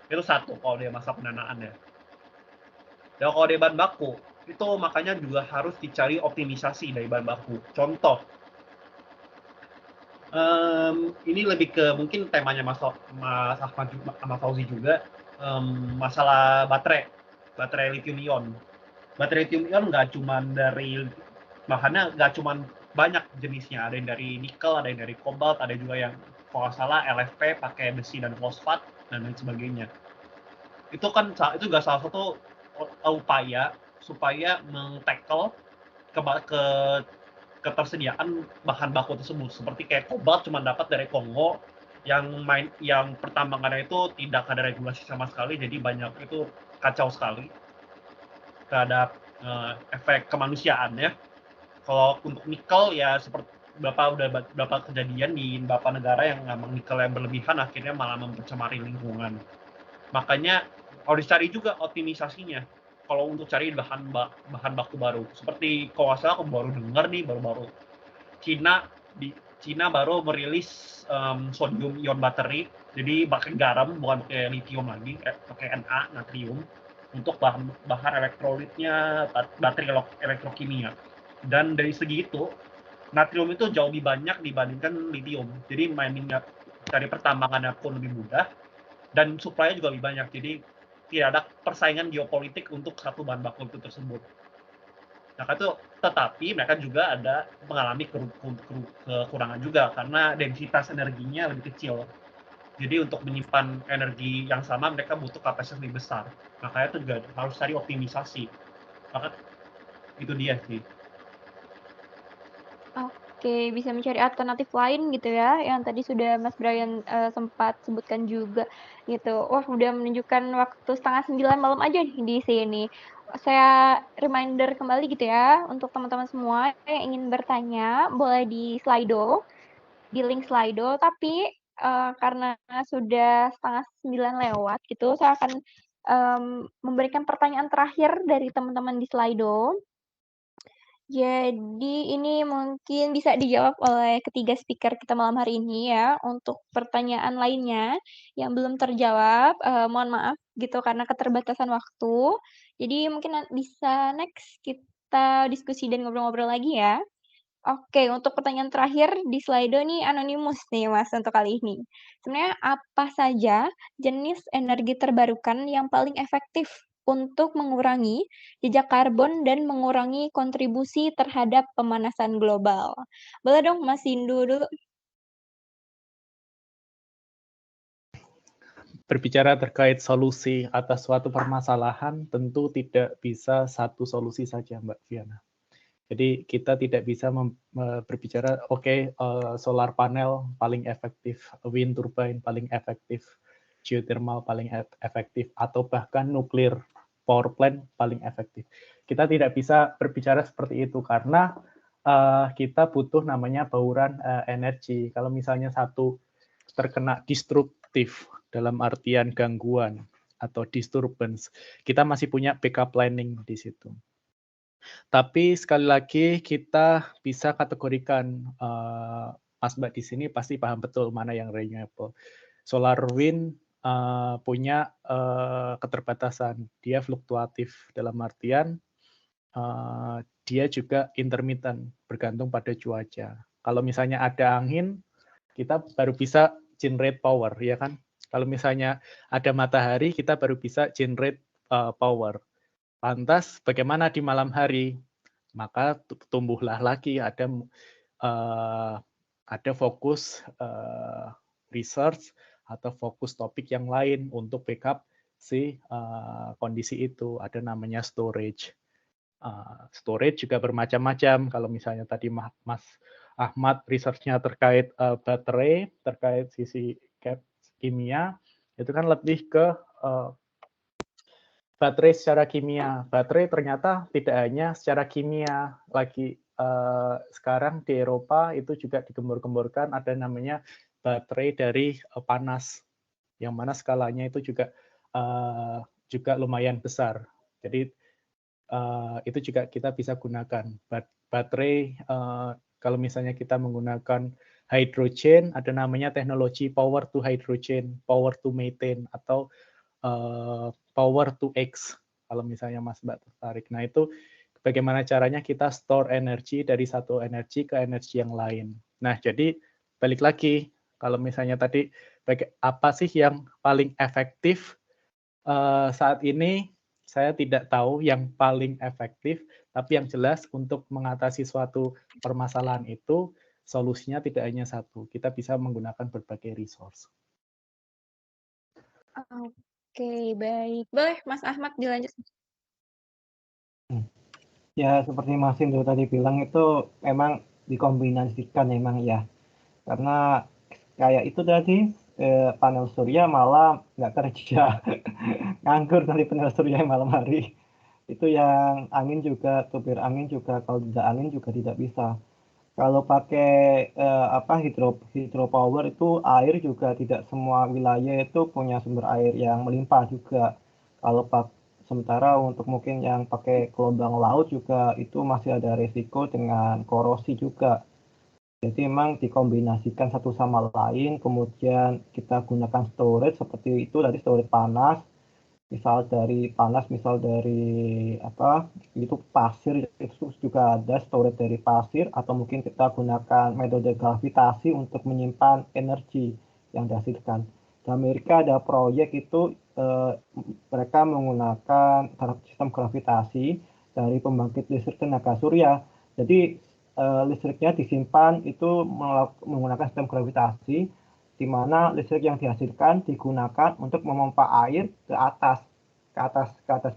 Itu satu kalau dia masa pendanaan ya. Dan kalau dia bahan baku, itu makanya juga harus dicari optimisasi dari bahan baku. Contoh, ini lebih ke mungkin temanya Mas Ahmad sama Fauzi juga, masalah baterai lithium ion. Baterai lithium ion nggak cuma dari bahannya nggak cuma banyak jenisnya, ada yang dari nikel, ada yang dari kobalt, ada juga yang kalau nggak salah LFP pakai besi dan fosfat dan lain sebagainya. Itu kan itu juga salah satu upaya supaya meng-tackle ke ketersediaan bahan baku tersebut. Seperti kayak kobalt cuma dapat dari Kongo, yang pertambangannya itu tidak ada regulasi sama sekali, jadi banyak itu kacau sekali terhadap efek kemanusiaan ya. Kalau untuk nikel ya seperti berapa kejadian di beberapa negara yang memang nikel yang berlebihan akhirnya malah mempercemari lingkungan. Makanya harus dicari juga optimisasinya. Kalau untuk cari bahan baku baru, seperti kalau nggak salah aku baru dengar nih baru-baru Cina baru merilis sodium ion battery, jadi pakai garam bukan pakai lithium lagi, pakai Na natrium untuk bahan elektrolitnya baterai elektrokimia. Dan dari segi itu natrium itu jauh lebih banyak dibandingkan lithium, jadi miningnya dari pertambangannya pun lebih mudah dan supply-nya juga lebih banyak, jadi tidak ada persaingan geopolitik untuk satu bahan baku itu tersebut. Nah, itu tetapi mereka juga ada mengalami kekurangan juga karena densitas energinya lebih kecil. Jadi untuk menyimpan energi yang sama mereka butuh kapasitas lebih besar. Makanya itu juga harus cari optimisasi. Maka itu dia sih. Oke, bisa mencari alternatif lain gitu ya, yang tadi sudah Mas Brian, sempat sebutkan juga gitu. Wah, udah menunjukkan waktu 8:30 malam aja nih di sini. Saya reminder kembali gitu ya, untuk teman-teman semua yang ingin bertanya boleh di Slido, di link Slido, tapi, karena sudah 8:30 lewat gitu, saya akan, memberikan pertanyaan terakhir dari teman-teman di Slido. Jadi ini mungkin bisa dijawab oleh ketiga speaker kita malam hari ini ya. Untuk pertanyaan lainnya yang belum terjawab, mohon maaf gitu karena keterbatasan waktu. Jadi mungkin bisa next kita diskusi dan ngobrol-ngobrol lagi ya. Oke, untuk pertanyaan terakhir di Slido nih anonimus nih Mas untuk kali ini. Sebenarnya apa saja jenis energi terbarukan yang paling efektif untuk mengurangi jejak karbon dan mengurangi kontribusi terhadap pemanasan global? Boleh dong Mas Sindu dulu? Berbicara terkait solusi atas suatu permasalahan, tentu tidak bisa satu solusi saja, Mbak Viana. Jadi kita tidak bisa berbicara, solar panel paling efektif, wind turbine paling efektif, geothermal paling efektif, atau bahkan nuklir power plant paling efektif. Kita tidak bisa berbicara seperti itu karena kita butuh namanya bauran energi. Kalau misalnya satu terkena destruktif dalam artian gangguan atau disturbance, kita masih punya backup planning di situ. Tapi sekali lagi kita bisa kategorikan, Mas Mbak di sini pasti paham betul mana yang renewable. Solar wind punya keterbatasan, dia fluktuatif dalam artian dia juga intermittent, bergantung pada cuaca. Kalau misalnya ada angin, kita baru bisa generate power, ya kan? Kalau misalnya ada matahari, kita baru bisa generate power. Lantas, bagaimana di malam hari? Maka tumbuhlah lagi ada fokus research atau fokus topik yang lain untuk backup si kondisi itu. Ada namanya storage. Storage juga bermacam-macam. Kalau misalnya tadi Mas Ahmad research-nya terkait baterai, terkait sisi kimia, itu kan lebih ke baterai secara kimia. Baterai ternyata tidak hanya secara kimia, lagi sekarang di Eropa itu juga digembur-gemburkan ada namanya baterai dari panas, yang mana skalanya itu juga lumayan besar. Jadi itu juga kita bisa gunakan. Baterai kalau misalnya kita menggunakan hydrogen, ada namanya teknologi power to hydrogen, power to methane, atau power to X, kalau misalnya Mas Mbak tertarik. Nah, itu bagaimana caranya kita store energi dari satu energi ke energi yang lain. Nah, jadi balik lagi, kalau misalnya tadi apa sih yang paling efektif saat ini, saya tidak tahu yang paling efektif, tapi yang jelas untuk mengatasi suatu permasalahan itu, solusinya tidak hanya satu. Kita bisa menggunakan berbagai resource. Oke, baik. Boleh Mas Ahmad dilanjut. Ya, seperti Mas Indro tadi bilang itu memang dikombinasikan memang ya. Karena kayak itu tadi panel surya malam nggak kerja, nganggur dari panel surya malam hari. Itu yang angin juga, tubir angin juga, kalau tidak angin juga tidak bisa. Kalau pakai hydropower itu air juga tidak semua wilayah itu punya sumber air yang melimpah juga. Kalau sementara untuk mungkin yang pakai gelombang laut juga itu masih ada risiko dengan korosi juga. Jadi memang dikombinasikan satu sama lain, kemudian kita gunakan storage seperti itu dari storage panas. Misal dari itu pasir, itu juga ada storage dari pasir, atau mungkin kita gunakan metode gravitasi untuk menyimpan energi yang dihasilkan. Di Amerika ada proyek itu mereka menggunakan sistem gravitasi dari pembangkit listrik tenaga surya. Jadi listriknya disimpan itu menggunakan sistem gravitasi, di mana listrik yang dihasilkan digunakan untuk memompa air ke atas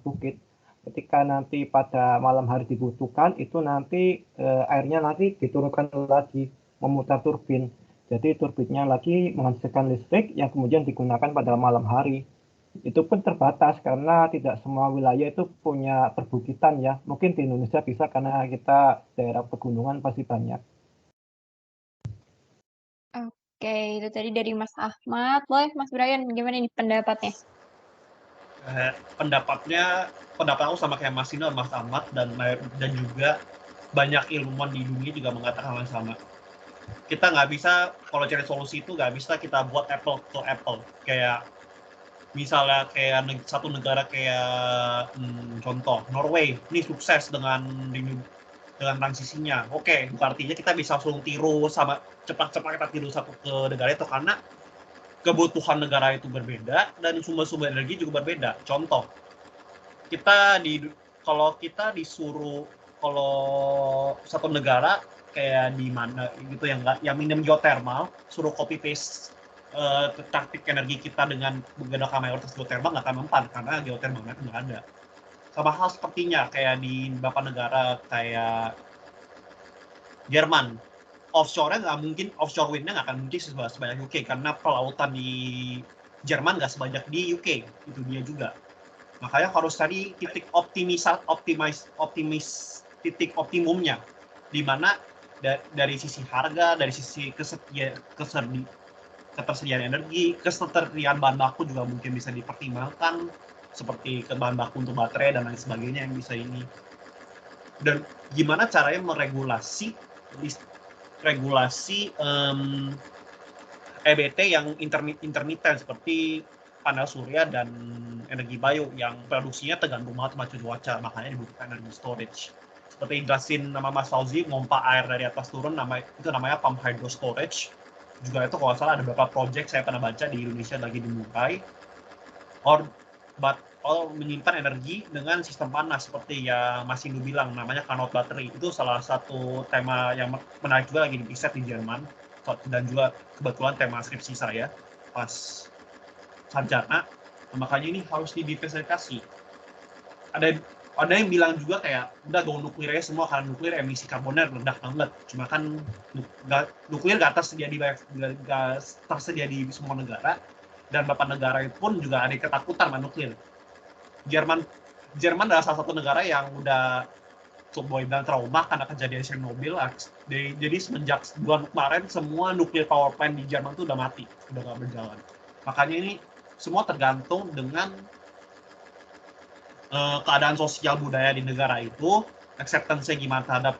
bukit. Ketika nanti pada malam hari dibutuhkan, itu nanti airnya nanti diturunkan lagi, memutar turbin. Jadi turbinnya lagi menghasilkan listrik yang kemudian digunakan pada malam hari. Itu pun terbatas karena tidak semua wilayah itu punya perbukitan ya. Mungkin di Indonesia bisa karena kita daerah pegunungan pasti banyak. Oke, itu tadi dari Mas Ahmad. Boleh Mas Brian, gimana nih pendapatnya? Pendapat aku sama kayak Mas Sino, Mas Ahmad, dan juga banyak ilmuwan di dunia juga mengatakan hal yang sama. Kita nggak bisa, kalau cari solusi itu nggak bisa kita buat apple to apple. Kayak misalnya kayak satu negara kayak contoh Norway, ini sukses dengan transisinya. Oke, bukan artinya kita bisa langsung tiru sama cepat-cepat kita tiru satu ke negara itu, karena kebutuhan negara itu berbeda dan sumber-sumber energi juga berbeda. Contoh, kalau satu negara kayak di mana gitu yang minum geothermal, suruh copy paste taktik energi kita dengan menggunakan mayoritas geothermal nggak akan mempan karena geothermalnya nggak ada. Sama hal sepertinya kayak di beberapa negara kayak Jerman, offshore-nya nggak mungkin, offshore wind-nya nggak akan mungkin sebanyak UK karena pelautan di Jerman nggak sebanyak di UK, itu dia juga. Makanya harus cari titik titik optimumnya, di mana dari sisi harga, dari sisi ketersediaan energi, ketersediaan bahan baku juga mungkin bisa dipertimbangkan, seperti bahan baku untuk baterai dan lain sebagainya yang bisa ini. Dan gimana caranya meregulasi EBT yang intermittent seperti panel surya dan energi bio yang produksinya tergantung banget sama cuaca, makanya dibutuhkan energi storage. seperti jelasin nama Mas Fauzi, pompa air dari atas turun, itu namanya pump hydro storage. Juga itu kalau nggak salah ada beberapa project saya pernah baca di Indonesia lagi dimulai. Menyimpan energi dengan sistem panas seperti yang Mas Indu bilang, namanya Carnot battery. Itu salah satu tema yang menarik juga lagi di riset di Jerman, dan juga kebetulan tema skripsi saya pas sarjana. Makanya ini harus didiversifikasi. Ada yang bilang juga kayak udah go nuklir aja semua, karena nuklir emisi karbonnya rendah banget. Cuma kan nuklir gak tersedia di semua negara, dan beberapa negara itu pun juga ada ketakutan sama nuklir. Jerman adalah salah satu negara yang udah boleh bilang trauma karena kejadian Chernobyl. Jadi semenjak bulan kemarin semua nuklir power plant di Jerman itu udah mati, udah nggak berjalan. Makanya ini semua tergantung dengan keadaan sosial budaya di negara itu, acceptance-nya gimana terhadap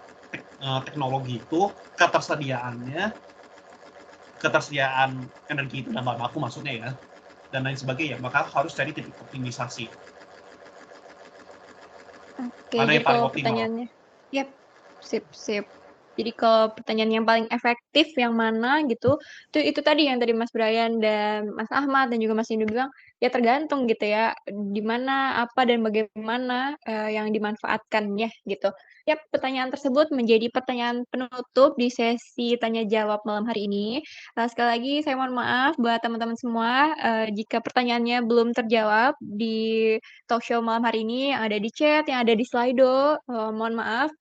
teknologi itu, ketersediaan energi itu dalam baku maksudnya ya, dan lain sebagainya. Maka harus cari titik optimisasi. Oke, Mana jadi yang paling kalau optimal? pertanyaannya, yap, sip. Jadi kalau pertanyaan yang paling efektif yang mana gitu, itu tadi yang tadi Mas Brian dan Mas Ahmad dan juga Mas Indu bilang, ya tergantung gitu ya, di mana, apa, dan bagaimana yang dimanfaatkannya gitu. Yap, pertanyaan tersebut menjadi pertanyaan penutup di sesi tanya jawab malam hari ini. Sekali lagi saya mohon maaf buat teman-teman semua jika pertanyaannya belum terjawab di talk show malam hari ini yang ada di chat, yang ada di Slido. Mohon maaf.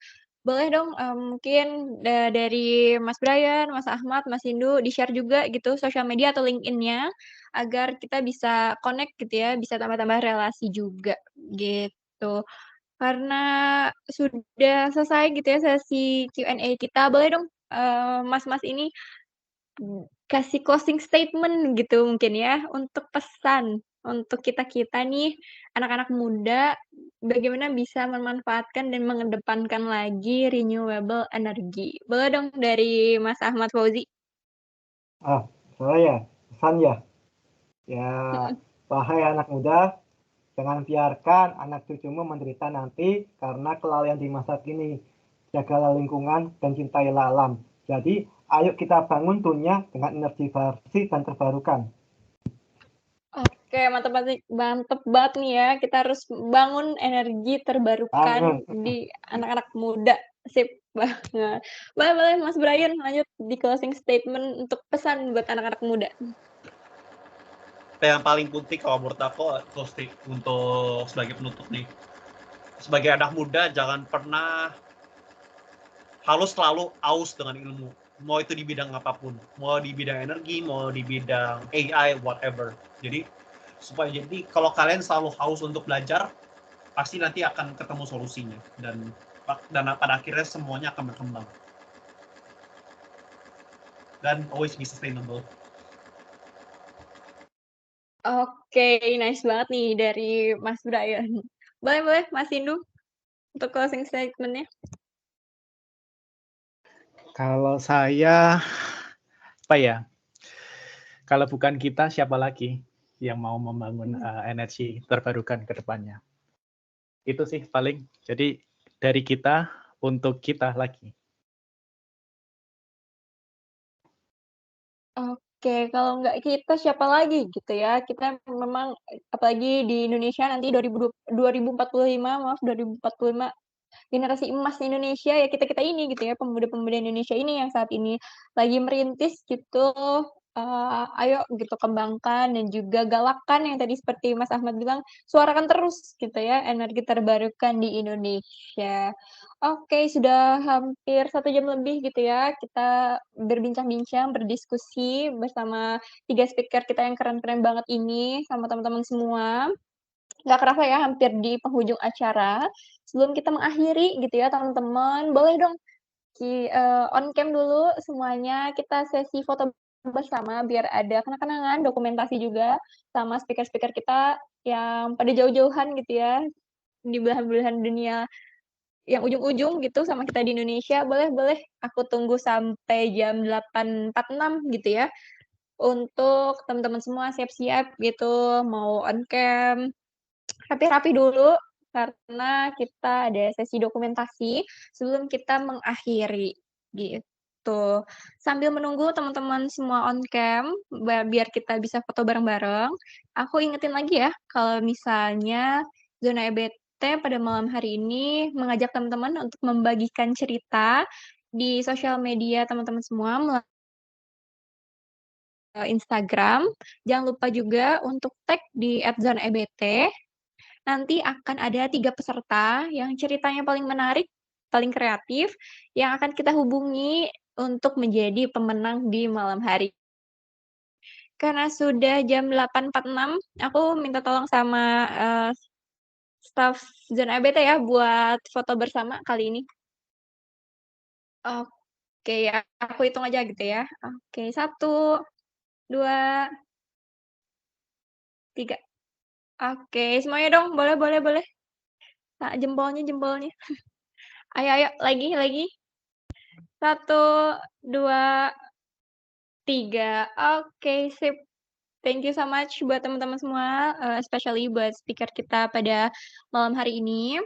Boleh dong mungkin dari Mas Brian, Mas Ahmad, Mas Indu di-share juga gitu sosial media atau LinkedIn-nya agar kita bisa connect gitu ya, bisa tambah-tambah relasi juga gitu. Karena sudah selesai gitu ya sesi Q&A kita, boleh dong Mas-mas ini kasih closing statement gitu mungkin ya, untuk pesan untuk kita-kita nih, anak-anak muda, bagaimana bisa memanfaatkan dan mengedepankan lagi renewable energy. Boleh dong dari Mas Ahmad Fauzi? Saya pesan ya. Ya, wahai anak muda, jangan biarkan anak cucumu menderita nanti karena kelalaian di masa kini. Jagalah lingkungan dan cintailah alam. Jadi, ayo kita bangun dunia dengan energi bersih dan terbarukan. Oke, mantap banget nih ya. Kita harus bangun energi terbarukan di anak-anak muda. Sip banget. Boleh Mas Brian lanjut di closing statement untuk pesan buat anak-anak muda. Yang paling penting kalau menurut aku untuk sebagai penutup nih, sebagai anak muda jangan pernah harus selalu aus dengan ilmu, mau itu di bidang apapun, mau di bidang energi, mau di bidang AI, whatever. Jadi kalau kalian selalu haus untuk belajar, pasti nanti akan ketemu solusinya, dan pada akhirnya semuanya akan berkembang dan always be sustainable. Oke, nice banget nih dari Mas Brian. Boleh Mas Indu untuk closing statement-nya. Kalau saya, apa ya? Kalau bukan kita, siapa lagi yang mau membangun energi terbarukan ke depannya? Itu sih paling. Jadi dari kita untuk kita lagi. Oke, kalau nggak kita siapa lagi gitu ya. Kita memang apalagi di Indonesia nanti 2045 generasi emas Indonesia ya kita ini gitu ya, pemuda-pemuda Indonesia ini yang saat ini lagi merintis gitu. Ayo gitu kembangkan dan juga galakan yang tadi seperti Mas Ahmad bilang, suarakan terus gitu ya energi terbarukan di Indonesia. Oke, sudah hampir 1 jam lebih gitu ya kita berbincang-bincang, berdiskusi bersama 3 speaker kita yang keren-keren banget ini sama teman-teman semua. Nggak kerasa ya hampir di penghujung acara. Sebelum kita mengakhiri gitu ya teman-teman, boleh dong on cam dulu semuanya, kita sesi foto bersama biar ada kenang-kenangan, dokumentasi juga sama speaker-speaker kita yang pada jauh-jauhan gitu ya, di belahan-belahan dunia yang ujung-ujung gitu sama kita di Indonesia. Boleh, aku tunggu sampai jam 8.46 gitu ya, untuk teman-teman semua siap-siap gitu, mau on cam, rapi-rapi dulu, karena kita ada sesi dokumentasi sebelum kita mengakhiri, gitu. Sambil menunggu teman-teman semua on cam, biar kita bisa foto bareng-bareng, aku ingetin lagi ya, kalau misalnya Zona EBT pada malam hari ini mengajak teman-teman untuk membagikan cerita di sosial media teman-teman semua melalui Instagram. Jangan lupa juga untuk tag di @zonaebt. Nanti akan ada 3 peserta yang ceritanya paling menarik, paling kreatif, yang akan kita hubungi untuk menjadi pemenang di malam hari. Karena sudah jam 8.46, aku minta tolong sama staf Zona EBT ya buat foto bersama kali ini. Oke ya, aku hitung aja gitu ya. Oke, 1, 2, 3. Oke, semuanya dong, boleh boleh boleh. Nah, jempolnya. Ayo, lagi. 1, 2, 3. Oke, sip. Thank you so much buat teman-teman semua, especially buat speaker kita pada malam hari ini.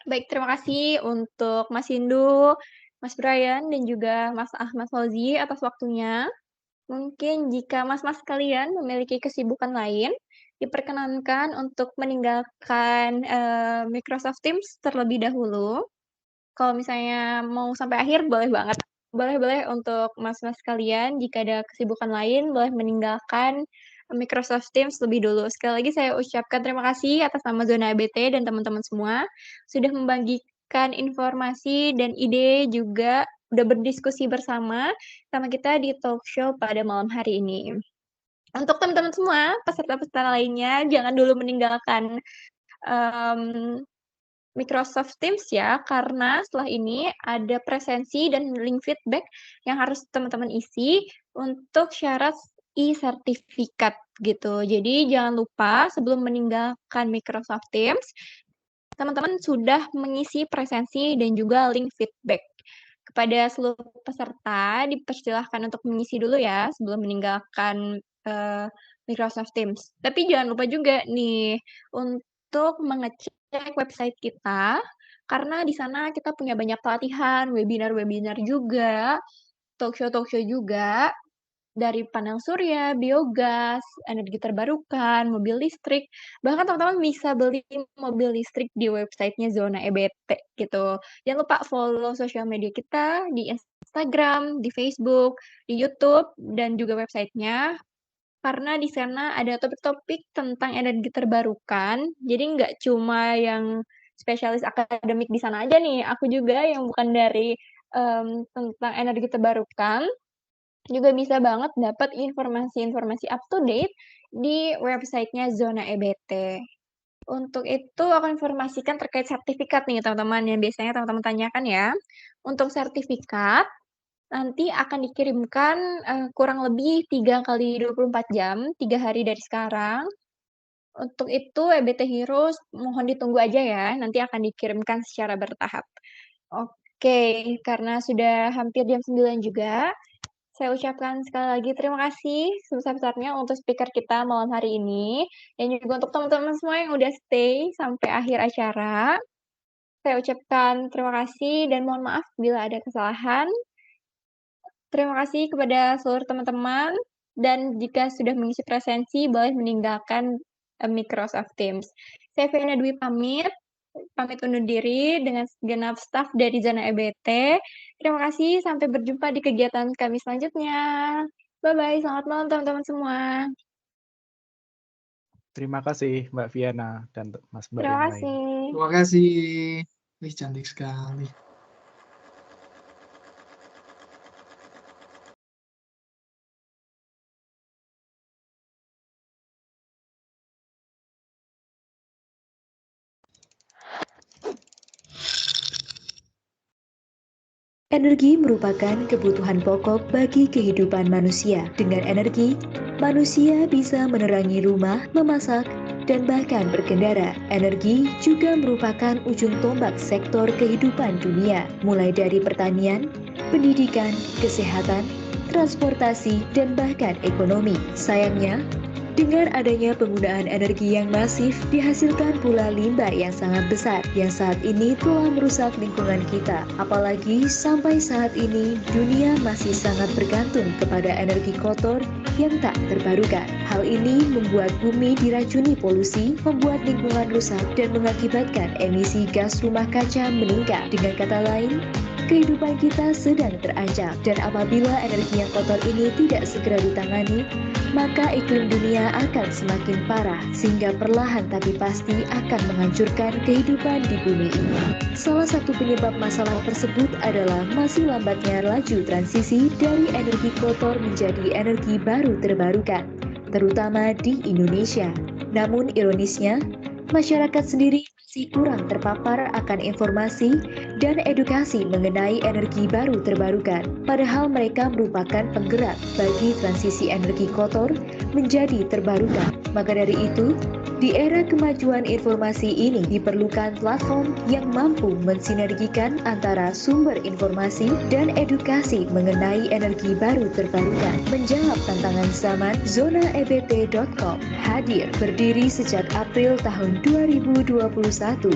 Baik, terima kasih untuk Mas Hindu, Mas Brian, dan juga Mas Ahmad Fauzi atas waktunya. Mungkin jika mas-mas kalian memiliki kesibukan lain, diperkenankan untuk meninggalkan Microsoft Teams terlebih dahulu. Kalau misalnya mau sampai akhir, boleh banget. Boleh untuk mas-mas kalian, jika ada kesibukan lain, boleh meninggalkan Microsoft Teams lebih dulu. Sekali lagi saya ucapkan terima kasih atas nama Zona EBT dan teman-teman semua, sudah membagikan informasi dan ide, juga udah berdiskusi bersama kita di talk show pada malam hari ini. Untuk teman-teman semua, peserta-peserta lainnya, jangan dulu meninggalkan Microsoft Teams ya, karena setelah ini ada presensi dan link feedback yang harus teman-teman isi untuk syarat e-sertifikat gitu. Jadi jangan lupa sebelum meninggalkan Microsoft Teams, teman-teman sudah mengisi presensi dan juga link feedback. Kepada seluruh peserta, dipersilahkan untuk mengisi dulu ya sebelum meninggalkan Microsoft Teams. Tapi jangan lupa juga nih untuk mengecek website kita, karena di sana kita punya banyak pelatihan, webinar-webinar juga, talk show juga, dari panel surya, biogas, energi terbarukan, mobil listrik, bahkan teman-teman bisa beli mobil listrik di websitenya Zona EBT gitu. Jangan lupa follow sosial media kita di Instagram, di Facebook, di YouTube, dan juga websitenya, karena di sana ada topik-topik tentang energi terbarukan, jadi nggak cuma yang spesialis akademik di sana aja nih, aku juga yang bukan dari tentang energi terbarukan, juga bisa banget dapat informasi-informasi up to date di websitenya Zona EBT. Untuk itu aku informasikan terkait sertifikat nih teman-teman, yang biasanya teman-teman tanyakan ya. Untuk sertifikat, nanti akan dikirimkan kurang lebih 3 kali 24 jam, 3 hari dari sekarang. Untuk itu EBT Heroes mohon ditunggu aja ya, nanti akan dikirimkan secara bertahap. Oke, karena sudah hampir jam 9 juga, saya ucapkan sekali lagi terima kasih sebesar-besarnya untuk speaker kita malam hari ini, dan juga untuk teman-teman semua yang udah stay sampai akhir acara. Saya ucapkan terima kasih dan mohon maaf bila ada kesalahan. Terima kasih kepada seluruh teman-teman, dan jika sudah mengisi presensi, boleh meninggalkan Microsoft Teams. Saya Fiana Dwi pamit undur diri dengan segenap staf dari Zona EBT. Terima kasih, sampai berjumpa di kegiatan kami selanjutnya. Bye-bye, selamat malam teman-teman semua. Terima kasih Mbak Viana dan Mas-Mbak Terima yang lain. kasih. Terima kasih. Wih, cantik sekali. Energi merupakan kebutuhan pokok bagi kehidupan manusia. Dengan energi, manusia bisa menerangi rumah, memasak, dan bahkan berkendara. Energi juga merupakan ujung tombak sektor kehidupan dunia, mulai dari pertanian, pendidikan, kesehatan, transportasi, dan bahkan ekonomi. Sayangnya, Dengan adanya penggunaan energi yang masif, dihasilkan pula limbah yang sangat besar, yang saat ini telah merusak lingkungan kita. Apalagi sampai saat ini, dunia masih sangat bergantung kepada energi kotor yang tak terbarukan. Hal ini membuat bumi diracuni polusi, membuat lingkungan rusak, dan mengakibatkan emisi gas rumah kaca meningkat. Dengan kata lain, kehidupan kita sedang terancam, dan apabila energi yang kotor ini tidak segera ditangani, maka iklim dunia akan semakin parah, sehingga perlahan tapi pasti akan menghancurkan kehidupan di bumi ini. Salah satu penyebab masalah tersebut adalah masih lambatnya laju transisi dari energi kotor menjadi energi baru terbarukan, terutama di Indonesia. Namun ironisnya, masyarakat sendiri masih kurang terpapar akan informasi dan edukasi mengenai energi baru terbarukan, padahal mereka merupakan penggerak bagi transisi energi kotor menjadi terbarukan. Maka dari itu, di era kemajuan informasi ini diperlukan platform yang mampu mensinergikan antara sumber informasi dan edukasi mengenai energi baru terbarukan. Menjawab tantangan zaman, ZonaEBT.com hadir berdiri sejak April tahun 2021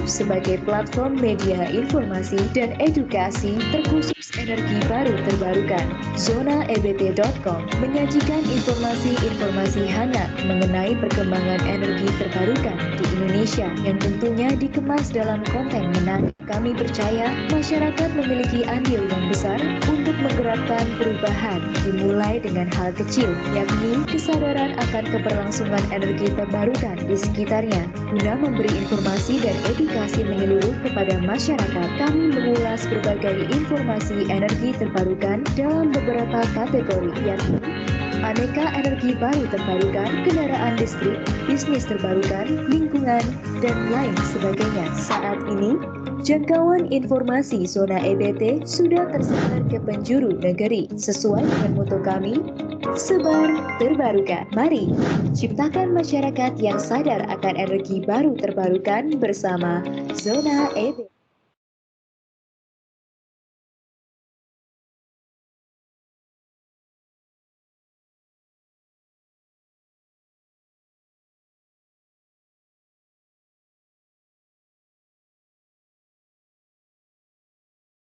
sebagai platform media informasi dan edukasi terkhusus energi baru terbarukan. ZonaEBT.com menyajikan informasi-informasi hangat mengenai perkembangan energi terbarukan di Indonesia yang tentunya dikemas dalam konten menarik. Kami percaya masyarakat memiliki andil yang besar untuk menggerakkan perubahan, dimulai dengan hal kecil, yakni kesadaran akan keberlangsungan energi terbarukan di sekitarnya. Guna memberi informasi dan edukasi menyeluruh kepada masyarakat, kami mengulas berbagai informasi energi terbarukan dalam beberapa kategori, yakni aneka energi baru terbarukan, kendaraan listrik, bisnis terbarukan, lingkungan, dan lain sebagainya. Saat ini, jangkauan informasi Zona EBT sudah tersebar ke penjuru negeri. Sesuai dengan moto kami, sebar terbarukan. Mari ciptakan masyarakat yang sadar akan energi baru terbarukan bersama Zona EBT.